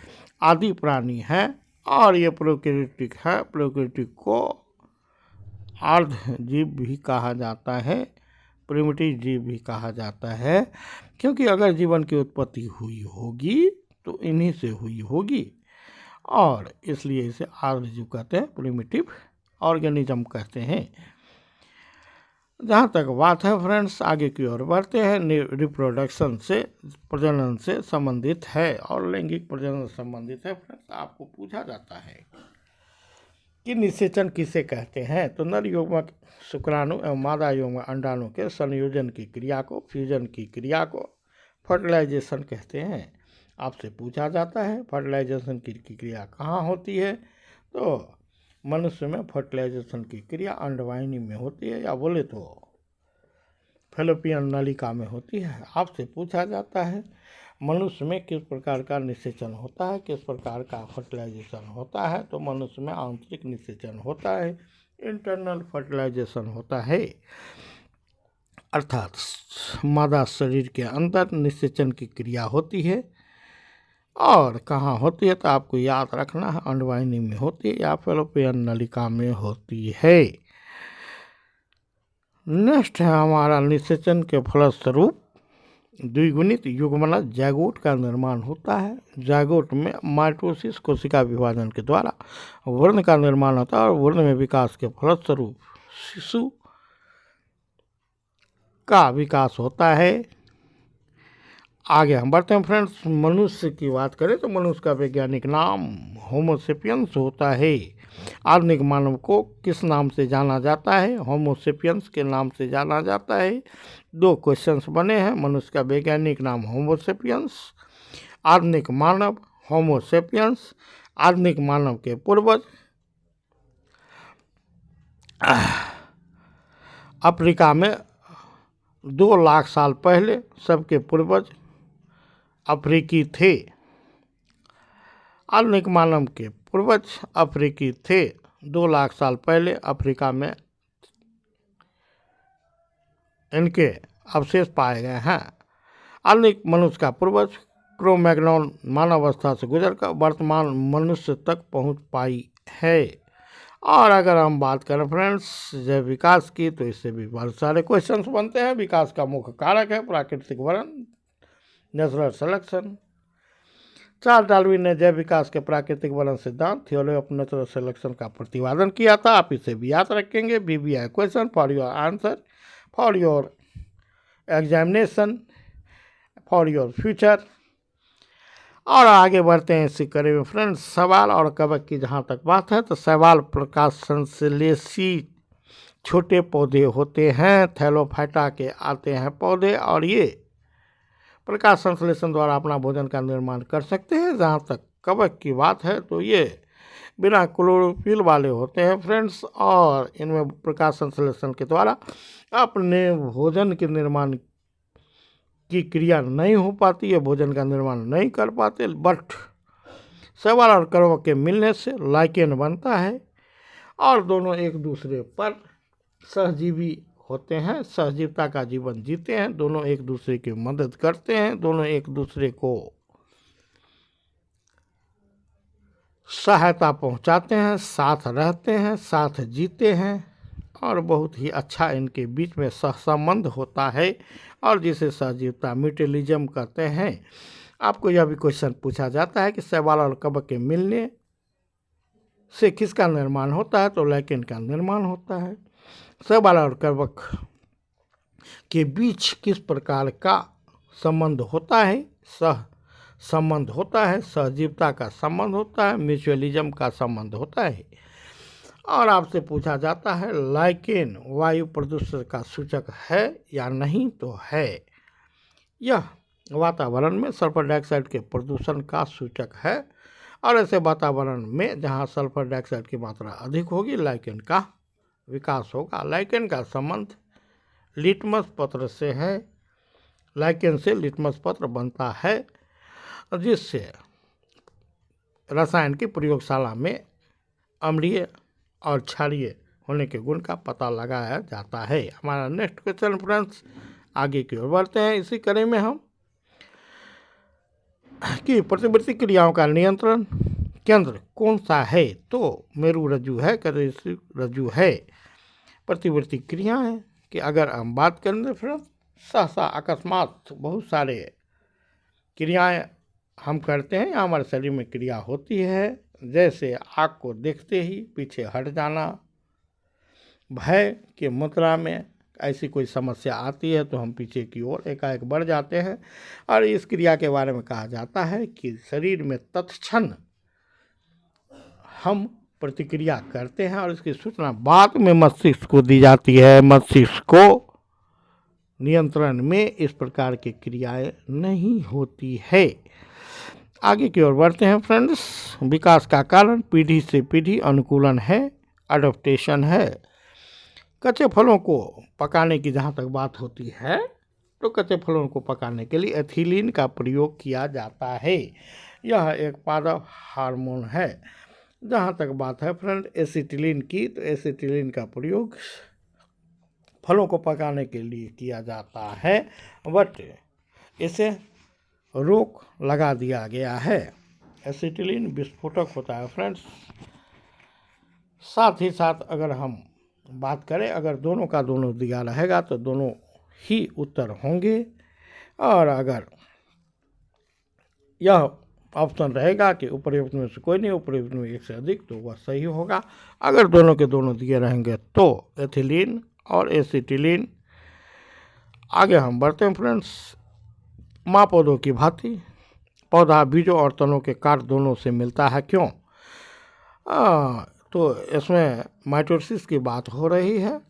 आदि प्राणी है और ये प्रोकैरियोटिक है। प्रोकैरियोटिक को अर्ध जीव भी कहा जाता है, प्रिमिटिव जीव भी कहा जाता है, क्योंकि अगर जीवन की उत्पत्ति हुई होगी तो इन्हीं से हुई होगी, और इसलिए इसे अर्ध जीव कहते हैं, प्रिमिटिव ऑर्गेनिज्म कहते हैं। जहाँ तक बात है फ्रेंड्स, आगे की ओर बढ़ते हैं। रिप्रोडक्शन से, प्रजनन से संबंधित है और लैंगिक प्रजनन से संबंधित है फ्रेंड्स। आपको पूछा जाता है कि निषेचन किसे कहते हैं, तो नर युग्मक शुक्राणु एवं मादा युग्मक अंडाणु के संयोजन की क्रिया को, फ्यूजन की क्रिया को फर्टिलाइजेशन कहते हैं। आपसे पूछा जाता है फर्टिलाइजेशन की क्रिया कहाँ होती है, तो मनुष्य में फर्टिलाइजेशन की क्रिया अंडवाहिनी में होती है, या बोले तो फैलोपियन नलिका में होती है। आपसे पूछा जाता है मनुष्य में किस प्रकार का निषेचन होता है, किस प्रकार का फर्टिलाइजेशन होता है, तो मनुष्य में आंतरिक निषेचन होता है, इंटरनल फर्टिलाइजेशन होता है, अर्थात मादा शरीर के अंदर निषेचन की क्रिया होती है। और कहाँ होती है, तो आपको याद रखना है अंडवाहिनी में होती है या फैलोपियन नलिका में होती है। नेक्स्ट है हमारा निषेचन के फलस्वरूप द्विगुणित युग्मनज जायगोट का निर्माण होता है। जायगोट में माइटोसिस कोशिका विभाजन के द्वारा वर्ण का निर्माण होता है और वर्ण में विकास के फलस्वरूप शिशु का विकास होता है। आगे हम बढ़ते हैं फ्रेंड्स। मनुष्य की बात करें तो मनुष्य का वैज्ञानिक नाम होमोसेपियंस होता है। आधुनिक मानव को किस नाम से जाना जाता है, होमोसेपियंस के नाम से जाना जाता है। दो क्वेश्चंस बने हैं, मनुष्य का वैज्ञानिक नाम होमोसेपियंस, आधुनिक मानव होमोसेपियंस। आधुनिक मानव के पूर्वज अफ्रीका में 2 लाख साल पहले सबके पूर्वज अफ्रीकी थे। आधुनिक मानव के पूर्वज अफ्रीकी थे, 2 लाख साल पहले अफ्रीका में इनके अवशेष पाए गए हैं। आधुनिक मनुष्य का पूर्वज क्रो-मैग्नोन मानव अवस्था से गुजरकर वर्तमान मनुष्य तक पहुंच पाई है। और अगर हम बात करें फ्रेंड्स जैव विकास की, तो इससे भी बहुत सारे क्वेश्चंस बनते हैं। विकास का मुख्य कारक है प्राकृतिक वरण, नेचुरल सिलेक्शन। चार्ल्स डार्विन ने जैव विकास के प्राकृतिक वर्ण सिद्धांत, थ्योरी ऑफ नेचुरल सिलेक्शन का प्रतिपादन किया था। आप इसे भी याद रखेंगे। BBI question for your answer, for your examination, for your future. और आगे बढ़ते हैं इसी कड़ी में फ्रेंड्स। शैवाल और कवक की जहाँ तक बात है तो शैवाल प्रकाश संश्लेषी छोटे पौधे होते हैं, थैलोफाइटा के आते हैं पौधे, और ये प्रकाश संश्लेषण द्वारा अपना भोजन का निर्माण कर सकते हैं। जहाँ तक कवक की बात है तो ये बिना क्लोरोफिल वाले होते हैं फ्रेंड्स, और इनमें प्रकाश संश्लेषण के द्वारा अपने भोजन के निर्माण की क्रिया नहीं हो पाती है, भोजन का निर्माण नहीं कर पाते। बट शैवाल और कवक के मिलने से लाइकेन बनता है और दोनों एक दूसरे पर सहजीवी होते हैं, सहजीवता का जीवन जीते हैं। दोनों एक दूसरे की मदद करते हैं, दोनों एक दूसरे को सहायता पहुंचाते हैं, साथ रहते हैं, साथ जीते हैं, और बहुत ही अच्छा इनके बीच में सहसंबंध होता है, और जिसे सहजीवता म्यूचुअलिज्म कहते हैं। आपको यह भी क्वेश्चन पूछा जाता है कि शैवाल और कवक के मिलने से किसका निर्माण होता है, तो लाइकेन का निर्माण होता है। शैवाल और कवक के बीच किस प्रकार का संबंध होता है, सह संबंध होता है, सहजीवता का संबंध होता है, म्यूचुअलिज्म का संबंध होता है। और आपसे पूछा जाता है लाइकेन वायु प्रदूषण का सूचक है या नहीं, तो है। यह वातावरण में सल्फर डाइऑक्साइड के प्रदूषण का सूचक है, और ऐसे वातावरण में जहाँ सल्फर डाइऑक्साइड की मात्रा अधिक होगी लाइकेन का विकास होगा। लाइकेन का संबंध लिटमस पत्र से है, लाइकेन से लिटमस पत्र बनता है, जिससे रसायन की प्रयोगशाला में अम्लीय और क्षारीय होने के गुण का पता लगाया जाता है। हमारा नेक्स्ट क्वेश्चन फ्रेंड्स, आगे की ओर बढ़ते हैं इसी कड़ी में हम कि प्रतिवर्ती क्रियाओं का नियंत्रण केंद्र कौन सा है, तो मेरु रज्जु है, करेसु रज्जु है। प्रतिवर्ती क्रियाएं कि अगर हम बात करें फ्रेंड्स, सहसा अकस्मात बहुत सारे क्रियाएं हम करते हैं, हमारे शरीर में क्रिया होती है, जैसे आँख को देखते ही पीछे हट जाना, भय के मुद्रा में ऐसी कोई समस्या आती है तो हम पीछे की ओर एकाएक बढ़ जाते हैं। और इस क्रिया के बारे में कहा जाता है कि शरीर में तत्क्षण हम प्रतिक्रिया करते हैं, और इसकी सूचना बाद में मस्तिष्क को दी जाती है। मस्तिष्क को नियंत्रण में इस प्रकार की क्रियाएं नहीं होती है। आगे की ओर बढ़ते हैं फ्रेंड्स। विकास का कारण पीढ़ी से पीढ़ी अनुकूलन है, अडॉप्टेशन है। कच्चे फलों को पकाने की जहाँ तक बात होती है तो कच्चे फलों को पकाने के लिए एथिलीन का प्रयोग किया जाता है। यह एक पादप हार्मोन है। जहाँ तक बात है फ्रेंड एसिटिलीन की, तो एसिटिलीन का प्रयोग फलों को पकाने के लिए किया जाता है, बट इसे रोक लगा दिया गया है। एसिटिलीन विस्फोटक होता है फ्रेंड्स। साथ ही साथ अगर हम बात करें, अगर दोनों का दोनों दिया रहेगा तो दोनों ही उत्तर होंगे, और अगर यह ऑप्शन रहेगा कि उपयुक्त में से कोई नहीं, उपयुक्त में एक से अधिक, तो वह सही होगा। अगर दोनों के दोनों दिए रहेंगे तो एथिलीन और एसिटिलीन। आगे हम बढ़ते हैं फ्रेंड्स। माँ पौधों की भांति पौधा बीजों और तनों के काट दोनों से मिलता है, क्यों? तो इसमें माइटोसिस की बात हो रही है।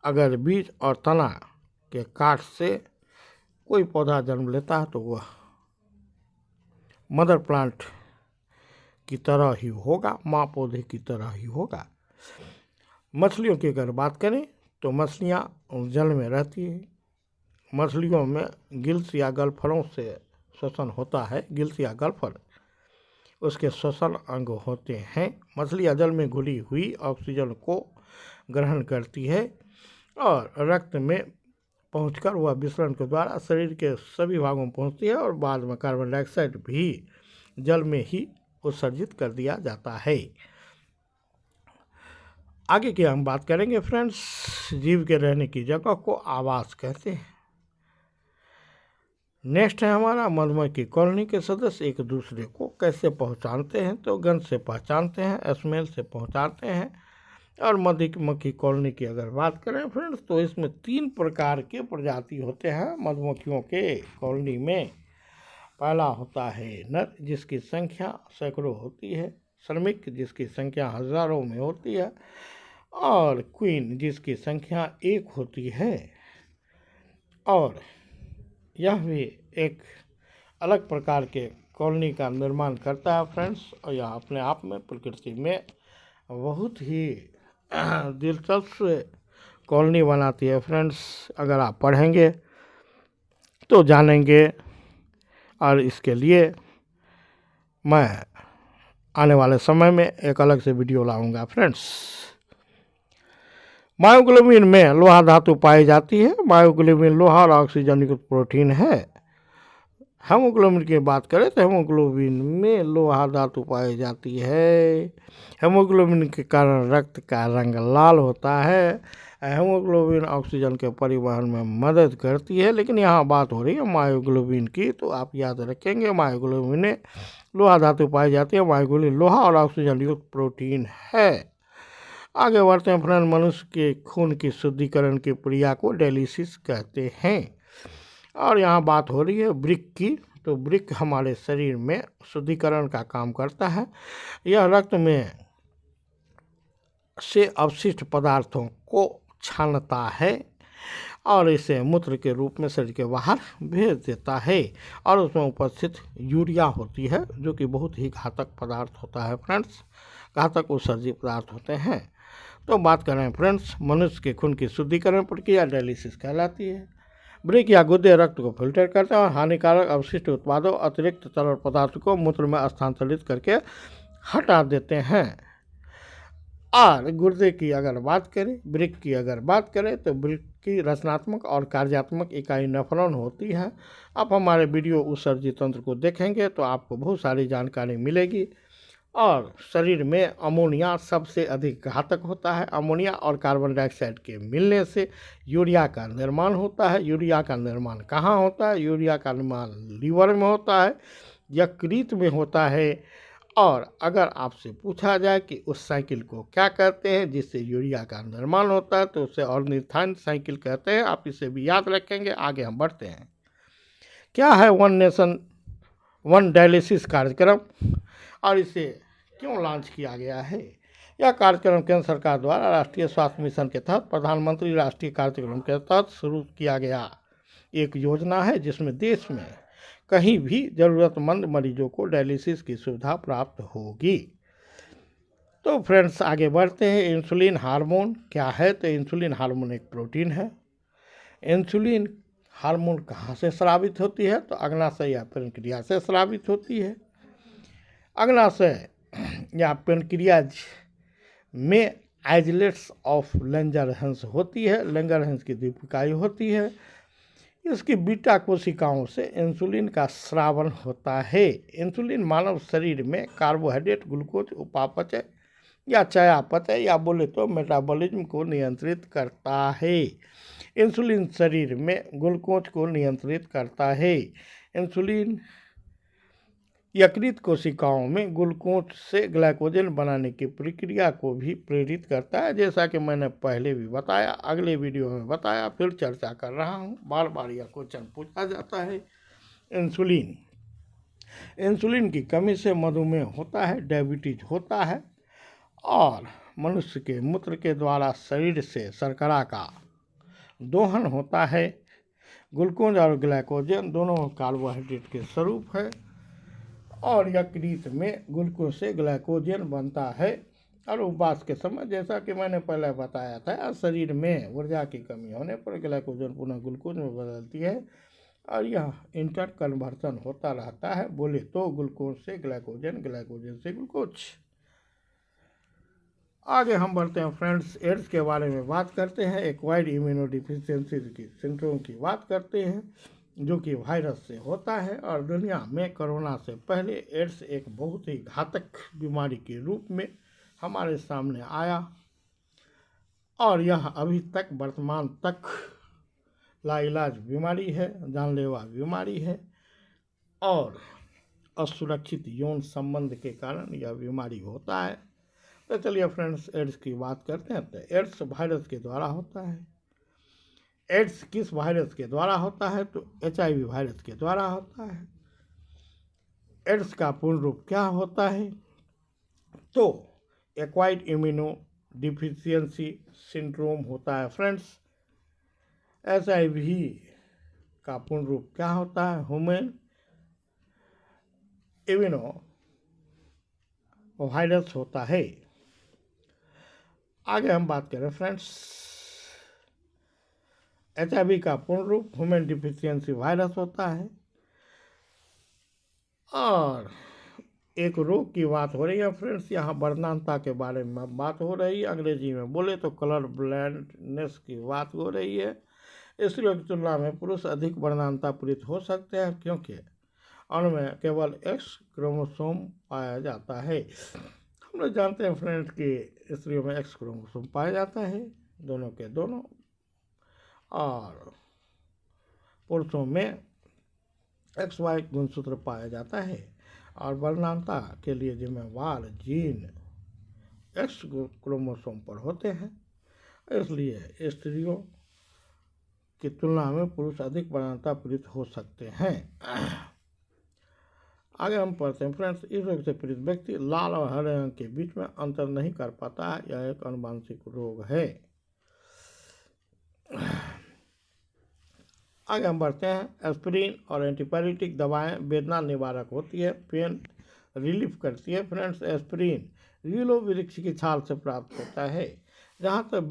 अगर बीज और तना के काट से कोई पौधा जन्म लेता है तो वह मदर प्लांट की तरह ही होगा, माँ पौधे की तरह ही होगा। मछलियों की अगर बात करें तो मछलियाँ जल में रहती है। मछलियों में गिल्स या गलफड़ों से श्वसन होता है। गिल्स या गलफड़ उसके श्वसन अंग होते हैं। मछलियाँ जल में घुली हुई ऑक्सीजन को ग्रहण करती है और रक्त में पहुंचकर वह विसरण के द्वारा शरीर के सभी भागों में पहुंचती है, और बाद में कार्बन डाइऑक्साइड भी जल में ही उत्सर्जित कर दिया जाता है। आगे की हम बात करेंगे फ्रेंड्स। जीव के रहने की जगह को आवास कहते हैं। नेक्स्ट है हमारा मधुमक्खी कॉलोनी के सदस्य एक दूसरे को कैसे पहचानते हैं, तो गंध से पहचानते हैं, स्मेल से पहचानते हैं। और मधुमक्खी कॉलोनी की अगर बात करें फ्रेंड्स तो इसमें 3 प्रकार के प्रजाति होते हैं मधुमक्खियों के कॉलोनी में। पहला होता है नर, जिसकी संख्या सैकड़ों होती है, श्रमिक जिसकी संख्या हजारों में होती है, और क्वीन जिसकी संख्या एक होती है। और यह भी एक अलग प्रकार के कॉलोनी का निर्माण करता है फ्रेंड्स, और यह अपने आप में प्रकृति में बहुत ही दिलचस्प कॉलोनी बनाती है फ्रेंड्स। अगर आप पढ़ेंगे तो जानेंगे, और इसके लिए मैं आने वाले समय में एक अलग से वीडियो लाऊंगा फ्रेंड्स। मायोग्लोबिन में लोहा धातु पाई जाती है। मायोग्लोबिन लोहा और ऑक्सीजन युक्त प्रोटीन है। हेमोग्लोबिन की बात करें तो हेमोग्लोबिन में लोहा धातु पाई जाती है। हेमोग्लोबिन के कारण रक्त का रंग लाल होता है। हेमोग्लोबिन ऑक्सीजन के परिवहन में मदद करती है। लेकिन यहाँ बात हो रही है मायोग्लोबिन की, तो आप याद रखेंगे मायोग्लोबिन में लोहा धातु पाई जाती है। मायोग्लोबिन लोहा और ऑक्सीजन युक्त प्रोटीन है। आगे बढ़ते हैं फ्रेंड। मनुष्य के खून की शुद्धिकरण की प्रक्रिया को डायलिसिस कहते हैं। और यहाँ बात हो रही है वृक्क की, तो वृक्क हमारे शरीर में शुद्धिकरण का काम करता है। यह रक्त में से अवशिष्ट पदार्थों को छानता है और इसे मूत्र के रूप में शरीर के बाहर भेज देता है। और उसमें उपस्थित यूरिया होती है, जो कि बहुत ही घातक पदार्थ होता है फ्रेंड्स, घातक उत्सर्जी पदार्थ होते हैं। तो बात करें फ्रेंड्स, मनुष्य के खून की शुद्धिकरण प्रक्रिया डायलिसिस कहलाती है। वृक्क या गुर्दे रक्त को फिल्टर करते हैं और हानिकारक अवशिष्ट उत्पादों, अतिरिक्त तरल पदार्थ को मूत्र में स्थानांतरित करके हटा देते हैं। और गुर्दे की अगर बात करें, वृक्क की अगर बात करें, तो वृक्क की रचनात्मक और कार्यात्मक इकाई नेफ्रॉन होती है। आप हमारे वीडियो उत्सर्जी तंत्र को देखेंगे तो आपको बहुत सारी जानकारी मिलेगी। और शरीर में अमोनिया सबसे अधिक घातक होता है। अमोनिया और कार्बन डाइऑक्साइड के मिलने से यूरिया का निर्माण होता है। यूरिया का निर्माण कहाँ होता है? यूरिया का निर्माण लीवर में होता है, यकृत में होता है। और अगर आपसे पूछा जाए कि उस साइकिल को क्या कहते हैं जिससे यूरिया का निर्माण होता है, तो उसे ऑर्निथाइन साइकिल कहते हैं। आप इसे भी याद रखेंगे। आगे हम बढ़ते हैं। क्या है वन नेशन वन डायलिसिस कार्यक्रम और इसे क्यों लॉन्च किया गया है? यह कार्यक्रम केंद्र सरकार द्वारा राष्ट्रीय स्वास्थ्य मिशन के तहत प्रधानमंत्री राष्ट्रीय कार्यक्रम के तहत शुरू किया गया एक योजना है, जिसमें देश में कहीं भी ज़रूरतमंद मरीजों को डायलिसिस की सुविधा प्राप्त होगी। तो फ्रेंड्स आगे बढ़ते हैं। इंसुलिन हार्मोन क्या है? तो इंसुलिन हार्मोन एक प्रोटीन है। इंसुलिन हार्मोन कहाँ से स्रावित होती है? तो अग्नाशय या पेनक्रियाज से स्रावित होती है। अग्नाशय या पेनक्रियाज में आइजलेट्स ऑफ लैंगरहैंस होती है। लैंगरहैंस की दीपिकाई होती है। इसकी बीटा कोशिकाओं से इंसुलिन का स्रावन होता है। इंसुलिन मानव शरीर में कार्बोहाइड्रेट, ग्लूकोज उपापचय या चयापचय या बोले तो मेटाबॉलिज्म को नियंत्रित करता है। इंसुलिन शरीर में ग्लूकोज को नियंत्रित करता है। इंसुलिन यकृत कोशिकाओं में ग्लूकोज से ग्लाइकोजन बनाने की प्रक्रिया को भी प्रेरित करता है। जैसा कि मैंने पहले भी बताया, अगले वीडियो में बताया, फिर चर्चा कर रहा हूँ। बार बार यह क्वेश्चन पूछा जाता है। इंसुलिन की कमी से मधुमेह होता है, डायबिटीज होता है, और मनुष्य के मूत्र के द्वारा शरीर से शर्करा का दोहन होता है। ग्लूकोज और ग्लाइकोजन दोनों कार्बोहाइड्रेट के स्वरूप है, और यकृत में ग्लूकोज से ग्लाइकोजन बनता है। और उपवास के समय, जैसा कि मैंने पहले बताया था, शरीर में ऊर्जा की कमी होने पर ग्लाइकोजन पुनः ग्लूकोज में बदलती है, और यह इंटर कन्वर्सन होता रहता है। बोले तो ग्लूकोज से ग्लाइकोजन, ग्लाइकोजन से ग्लूकोज। आगे हम बढ़ते हैं फ्रेंड्स। एड्स के बारे में बात करते हैं। एक्वायर्ड इम्यूनोडिफिशियेंसी की सिंड्रोम की बात करते हैं, जो कि वायरस से होता है। और दुनिया में कोरोना से पहले एड्स एक बहुत ही घातक बीमारी के रूप में हमारे सामने आया, और यह अभी तक वर्तमान तक लाइलाज बीमारी है, जानलेवा बीमारी है, और असुरक्षित यौन संबंध के कारण यह बीमारी होता है। तो चलिए फ्रेंड्स, एड्स की बात करते हैं। तो एड्स वायरस के द्वारा होता है। एड्स किस वायरस के द्वारा होता है? तो HIV वायरस के द्वारा होता है। एड्स का पूर्ण रूप क्या होता है? तो एक्वायर्ड इम्यूनो डिफिशियंसी सिंड्रोम होता है फ्रेंड्स। HIV का पूर्ण रूप क्या होता है? ह्यूमन इम्यूनो वायरस होता है। आगे हम बात करें फ्रेंड्स, HIV का पूर्ण रूप ह्यूमन डिफिशियंसी वायरस होता है। और एक रोग की बात हो रही है फ्रेंड्स, यहाँ वर्णनता के बारे में बात हो रही है। अंग्रेजी में बोले तो कलर ब्लाइंडनेस की बात हो रही है। स्त्रियों की तुलना में पुरुष अधिक वर्णनता पीड़ित हो सकते हैं क्योंकि उनमें केवल X क्रोमोसोम पाया जाता है। हम लोग जानते हैं फ्रेंड्स कि स्त्रियों में X क्रोमोसोम पाया जाता है, दोनों के दोनों, और पुरुषों में XY गुणसूत्र पाया जाता है। और वर्णनता के लिए जिम्मेवार जीन X क्रोमोसोम पर होते हैं, इसलिए स्त्रियों की तुलना में पुरुष अधिक वर्णनता पीड़ित हो सकते हैं। आगे हम पढ़ते हैं फ्रेंड्स, इस रोग से पीड़ित व्यक्ति लाल और हरे रंग के बीच में अंतर नहीं कर पाता है। यह एक आनुवंशिक रोग है। आगे हम बढ़ते हैं, एस्पिरिन और एंटीपायरेटिक दवाएं वेदना निवारक होती है, पेन रिलीफ करती है। फ्रेंड्स, एस्पिरिन विलो वृक्ष की छाल से प्राप्त होता है। जहाँ तक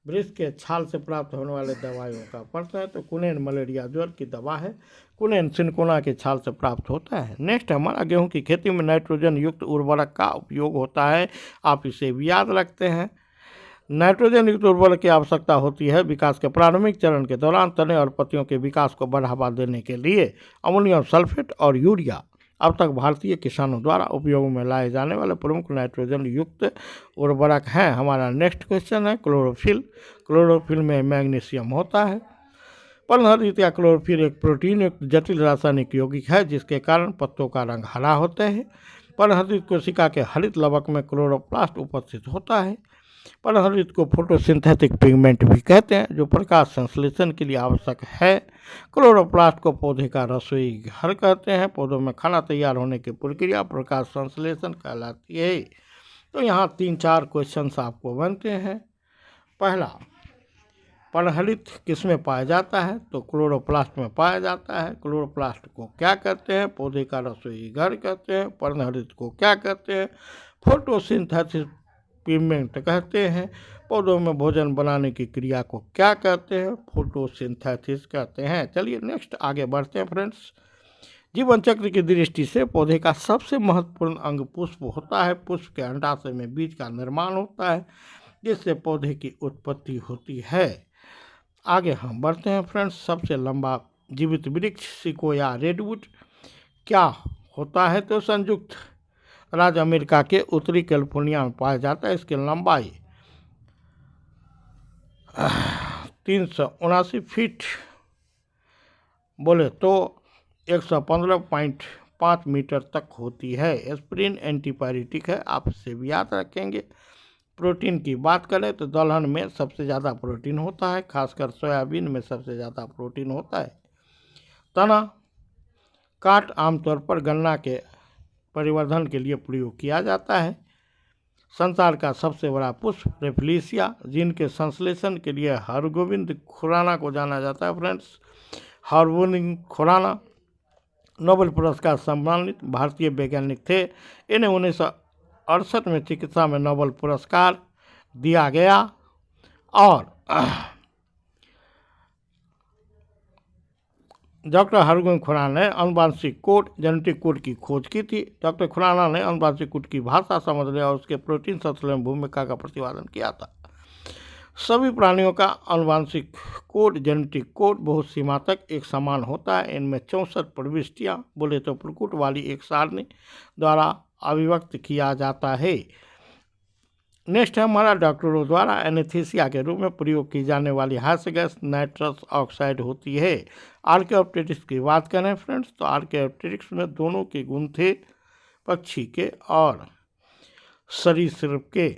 वृक्ष के छाल से प्राप्त होने वाले दवाइयों का प्रश्न है तो कुनेन मलेरिया ज्वर की दवा है। कुनेन सिनकोना के छाल से प्राप्त होता है। नेक्स्ट हमारा गेहूं की खेती में नाइट्रोजन युक्त उर्वरक का उपयोग होता है, आप इसे भी याद रखते हैं। नाइट्रोजन युक्त उर्वरक की आवश्यकता होती है विकास के प्रारंभिक चरण के दौरान। तने और पत्तियों के विकास को बढ़ावा देने के लिए अमोनियम सल्फेट और यूरिया अब तक भारतीय किसानों द्वारा उपयोग में लाए जाने वाले प्रमुख नाइट्रोजन युक्त उर्वरक हैं। हमारा नेक्स्ट क्वेश्चन है क्लोरोफिल। क्लोरोफिल में मैग्नीशियम होता है। पर्णहरित या क्लोरोफिल एक प्रोटीन युक्त जटिल रासायनिक यौगिक है जिसके कारण पत्तों का रंग हरा होता है। पर्णहरित कोशिका के हरित लवक में क्लोरोप्लास्ट उपस्थित होता है। पर्णहरित को फोटोसिंथेटिक पिगमेंट भी कहते हैं जो प्रकाश संश्लेषण के लिए आवश्यक है। क्लोरोप्लास्ट को पौधे का रसोई घर कहते हैं। पौधों में खाना तैयार होने की प्रक्रिया प्रकाश संश्लेषण कहलाती है। तो यहाँ 3-4 क्वेश्चंस आपको बनते हैं। पहला, पर्णहरित किस में पाया जाता है? तो क्लोरोप्लास्ट में पाया जाता है। क्लोरोप्लास्ट को क्या कहते हैं? पौधे का रसोई घर कहते हैं। पर्णहरित को क्या कहते हैं? फोटोसिंथेसिस पिगमेंट कहते हैं। पौधों में भोजन बनाने की क्रिया को क्या कहते हैं? फोटोसिंथेसिस कहते हैं। चलिए नेक्स्ट आगे बढ़ते हैं फ्रेंड्स। जीवन चक्र की दृष्टि से पौधे का सबसे महत्वपूर्ण अंग पुष्प होता है। पुष्प के अंडाशय में बीज का निर्माण होता है जिससे पौधे की उत्पत्ति होती है। आगे हम बढ़ते हैं फ्रेंड्स। सबसे लंबा जीवित वृक्ष सिकोया रेडवुड क्या होता है? तो संयुक्त राज्य अमेरिका के उत्तरी कैलिफोर्निया में पाया जाता है। इसकी लंबाई 379 फीट बोले तो 115.5 मीटर तक होती है। एस्पिरिन एंटीपायरेटिक है, आप इसे भी याद रखेंगे। प्रोटीन की बात करें तो दलहन में सबसे ज़्यादा प्रोटीन होता है, खासकर सोयाबीन में सबसे ज़्यादा प्रोटीन होता है। तना काट आमतौर पर गन्ना के परिवर्धन के लिए प्रयोग किया जाता है। संसार का सबसे बड़ा पुष्प रेफलिसिया जिनके संश्लेषण के लिए हरगोविंद खुराना को जाना जाता है। फ्रेंड्स, हरगोविंद खुराना नोबेल पुरस्कार सम्मानित भारतीय वैज्ञानिक थे। इन्हें 1968 में चिकित्सा में नोबेल पुरस्कार दिया गया। और डॉक्टर हरगोविंद खुराना ने आनुवंशिक कोड जेनेटिक कोड की खोज की थी। डॉक्टर खुराना ने आनुवंशिक कोड की भाषा समझने और उसके प्रोटीन संश्लेषण भूमिका का प्रतिपादन किया था। सभी प्राणियों का आनुवंशिक कोड जेनेटिक कोड बहुत सीमा तक एक समान होता है। इनमें 64 प्रविष्टियाँ बोले तो प्रकुट वाली एक सारणी द्वारा अभिव्यक्त किया जाता है। नेक्स्ट है हमारा डॉक्टरों द्वारा एनेस्थीसिया के रूप में प्रयोग की जाने वाली हास्य गैस नाइट्रस ऑक्साइड होती है। आर्कियोप्टेरिक्स की बात करें फ्रेंड्स तो आर्कियोप्टेरिक्स में दोनों के गुण थे, पक्षी के और सरीसृप के।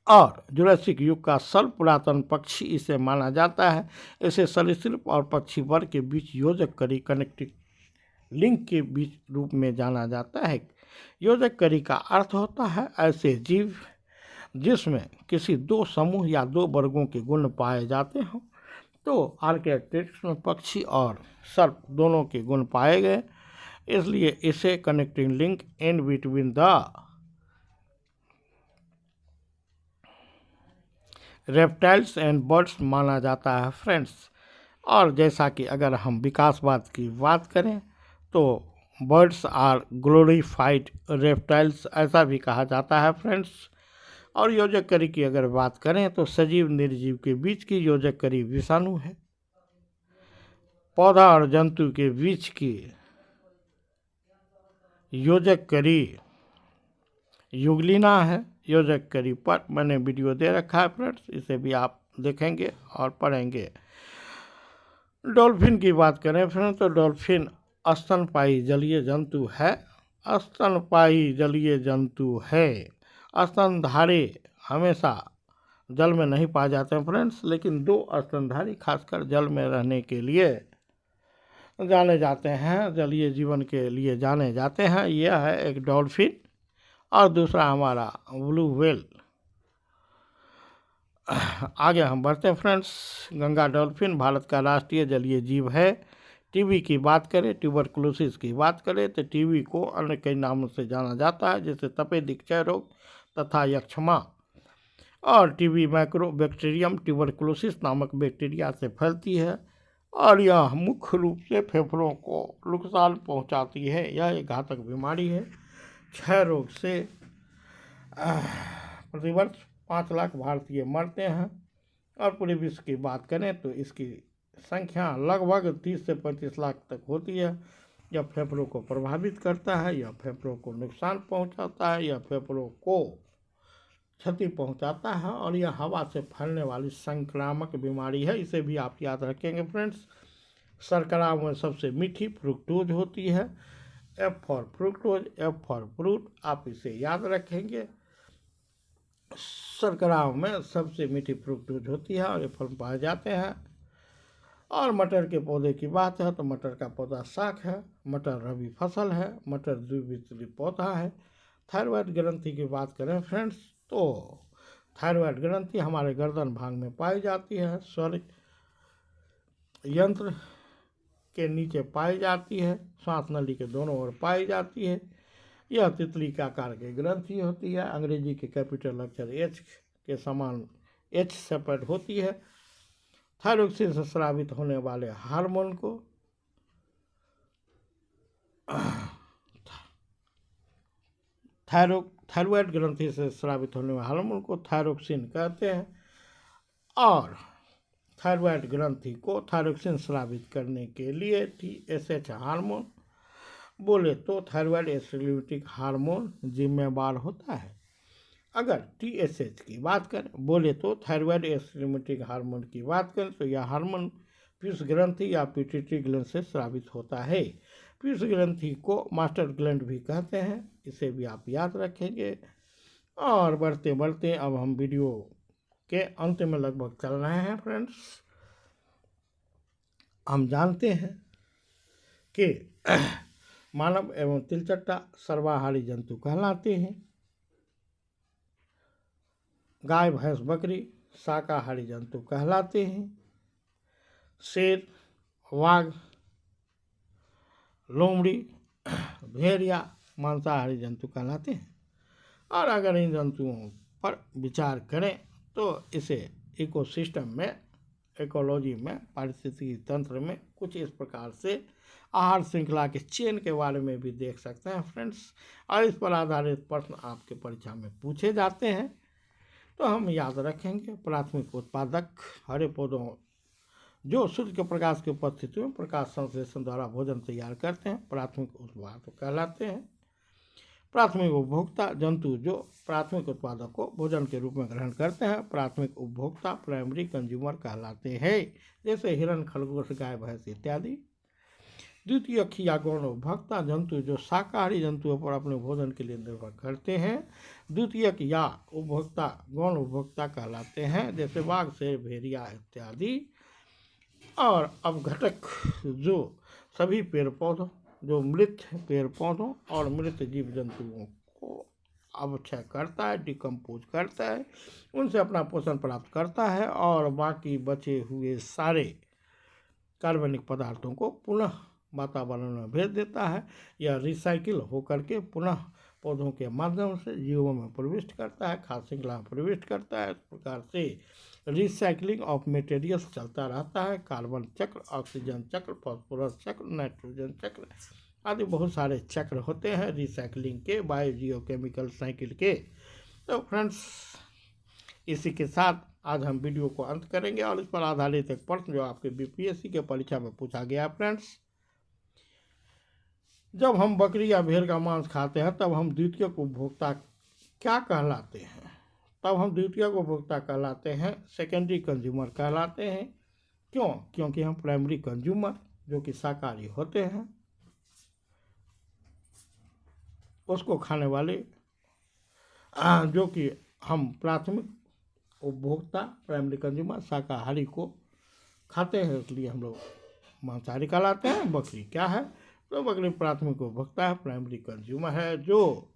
और जुरासिक युग का सर्व पुरातन पक्षी इसे माना जाता है। इसे सरीसृप और पक्षी वर्ग के बीच योजक कड़ी लिंग के बीच रूप में जाना जाता है। योजककारी का अर्थ होता है ऐसे जीव जिसमें किसी दो समूह या दो वर्गों के गुण पाए जाते हों। तो आर्किटेक्ट्स में पक्षी और सर्प दोनों के गुण पाए गए, इसलिए इसे connecting link in between the reptiles and birds माना जाता है फ्रेंड्स। और जैसा कि अगर हम विकासवाद की बात करें तो बर्ड्स आर ग्लोरीफाइड रेप्टाइल्स ऐसा भी कहा जाता है फ्रेंड्स। और योजककारी की अगर बात करें तो सजीव निर्जीव के बीच की योजककारी विषाणु है। पौधा और जंतु के बीच की योजककारी युगलिना है। योजककारी पर मैंने वीडियो दे रखा है फ्रेंड्स, इसे भी आप देखेंगे और पढ़ेंगे। डॉल्फिन की बात करें फ्रेंड्स तो डॉल्फिन स्तनपायी जलीय जंतु है। स्तनपायी जलीय जंतु है। स्तनधारी हमेशा जल में नहीं पाए जाते हैं फ्रेंड्स, लेकिन दो स्तनधारी खासकर जल में रहने के लिए जाने जाते हैं, जलीय जीवन के लिए जाने जाते हैं। यह है एक डॉल्फिन और दूसरा हमारा ब्लू व्हेल। आगे हम बढ़ते हैं फ्रेंड्स। गंगा डॉल्फिन भारत का राष्ट्रीय जलीय जीव है। टीबी की बात करें, ट्यूबरकुलोसिस की बात करें तो टीबी को अन्य कई नामों से जाना जाता है, जैसे तपेदिक क्षय रोग तथा यक्षमा। और टीबी माइक्रोबैक्टीरियम ट्यूबरकुलोसिस नामक बैक्टीरिया से फैलती है और यह मुख्य रूप से फेफड़ों को नुकसान पहुंचाती है। यह एक घातक बीमारी है। क्षय रोग से प्रतिवर्ष 5 लाख भारतीय मरते हैं। और पूरे विश्व की बात करें तो इसकी संख्या लगभग 30 से 35 लाख तक होती है। यह फेफड़ों को प्रभावित करता है, यह फेफड़ों को नुकसान पहुंचाता है, यह फेफड़ों को क्षति पहुंचाता है और यह हवा से फैलने वाली संक्रामक बीमारी है। इसे भी आप याद रखेंगे फ्रेंड्स। शर्करा में सबसे मीठी फ्रुक्टोज होती है। F for fructose, F for fruit, आप इसे याद रखेंगे। शर्करा में सबसे मीठी फ्रुक्टोज होती है और ये फल पाए जाते हैं। और मटर के पौधे की बात है तो मटर का पौधा शाक है, मटर रबी फसल है, मटर द्विबीजपत्री पौधा है। थायराइड ग्रंथि की बात करें फ्रेंड्स तो थायराइड ग्रंथि हमारे गर्दन भाग में पाई जाती है, स्वर यंत्र के नीचे पाई जाती है, श्वास नली के दोनों ओर पाई जाती है। यह तितली के आकार की ग्रंथि होती है। अंग्रेजी के कैपिटल अक्षर एच के समान एच सेपरेट होती है। थायरोक्सिन से स्रावित होने वाले हार्मोन को थायराइड ग्रंथि से स्रावित होने वाले हार्मोन को थायरोक्सिन कहते हैं। और थायराइड ग्रंथि को थायरोक्सिन स्रावित करने के लिए TSH हार्मोन बोले तो थायराइड स्टिमुलेटिंग हार्मोन जिम्मेवार होता है। अगर TSH की बात करें बोले तो थायराइड स्टिमुलेटिंग हार्मोन की बात करें तो यह हार्मोन पीयूष ग्रंथि या पिट्यूटरी ग्लैंड से स्रावित होता है। पीयूष ग्रंथि को मास्टर ग्लैंड भी कहते हैं, इसे भी आप याद रखेंगे। और बढ़ते बढ़ते अब हम वीडियो के अंत में लगभग चल रहे हैं फ्रेंड्स। हम जानते हैं कि मानव एवं तिलचट्टा सर्वाहारी जंतु कहलाते हैं। गाय भैंस बकरी शाकाहारी जंतु कहलाते हैं। शेर वाघ लोमड़ी भेड़िया मांसाहारी जंतु कहलाते हैं। और अगर इन जंतुओं पर विचार करें तो इसे इकोसिस्टम में, इकोलॉजी में, पारिस्थितिकी तंत्र में कुछ इस प्रकार से आहार श्रृंखला के चेन के बारे में भी देख सकते हैं फ्रेंड्स। और इस पर आधारित प्रश्न आपके परीक्षा में पूछे जाते हैं तो हम याद रखेंगे। प्राथमिक उत्पादक हरे पौधों जो सूर्य के प्रकाश की उपस्थिति में प्रकाश संश्लेषण द्वारा भोजन तैयार करते हैं प्राथमिक उत्पादक कहलाते हैं। प्राथमिक उपभोक्ता जंतु जो प्राथमिक उत्पादक को भोजन के रूप में ग्रहण करते हैं प्राथमिक उपभोक्ता प्राइमरी कंज्यूमर कहलाते हैं, जैसे हिरण खरगोश गाय भैंस इत्यादि। द्वितीयक या गौण उपभोक्ता जंतु जो शाकाहारी जंतुओं पर अपने भोजन के लिए निर्भर करते हैं द्वितीयक या उपभोक्ता गौण उपभोक्ता कहलाते हैं, जैसे बाघ शेर भेड़िया इत्यादि। और अब घटक जो सभी पेड़ पौधों जो मृत पेड़ पौधों और मृत जीव जंतुओं को अवक्षय करता है, डिकम्पोज करता है, उनसे अपना पोषण प्राप्त करता है और बाकी बचे हुए सारे कार्बनिक पदार्थों को पुनः वातावरण में भेज देता है। यह रिसाइकिल होकर के पुनः पौधों के माध्यम से जीवों में प्रविष्ट करता है, खाद्य श्रृंखला में प्रविष्ट करता है। इस प्रकार से रिसाइकलिंग ऑफ मटेरियल्स चलता रहता है। कार्बन चक्र, ऑक्सीजन चक्र, फास्फोरस चक्र, नाइट्रोजन चक्र आदि बहुत सारे चक्र होते हैं रिसाइकलिंग के, बायो जियोकेमिकल साइकिल के। तो फ्रेंड्स, इसी के साथ आज हम वीडियो को अंत करेंगे और इस पर आधारित एक प्रश्न जो आपके बीपीएससी के परीक्षा में पूछा गया। फ्रेंड्स, जब हम बकरी या भेड़ का मांस खाते हैं तब हम द्वितीयक उपभोक्ता क्या कहलाते हैं? तब हम द्वितीयक उपभोक्ता कहलाते हैं, सेकेंडरी कंज्यूमर कहलाते हैं। क्यों? क्योंकि हम प्राइमरी कंज्यूमर जो कि शाकाहारी होते हैं, उसको खाने वाले जो कि हम प्राथमिक उपभोक्ता प्राइमरी कंज्यूमर शाकाहारी को खाते हैं, इसलिए हम लोग मांसाहारी कहलाते हैं। बकरी क्या है? तो बकरी प्राथमिक उपभोक्ता है, प्राइमरी कंज्यूमर है, जो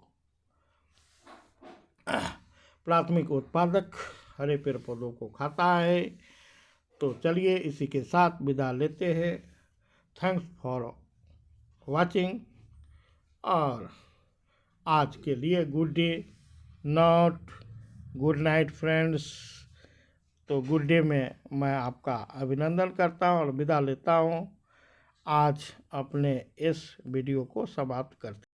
प्राथमिक उत्पादक हरे पेड़ पौधों को खाता है। तो चलिए इसी के साथ विदा लेते हैं। थैंक्स फॉर वाचिंग और आज के लिए good day, not good night friends. तो गुड डे में मैं आपका अभिनंदन करता हूँ और विदा लेता हूँ। आज अपने इस वीडियो को समाप्त करते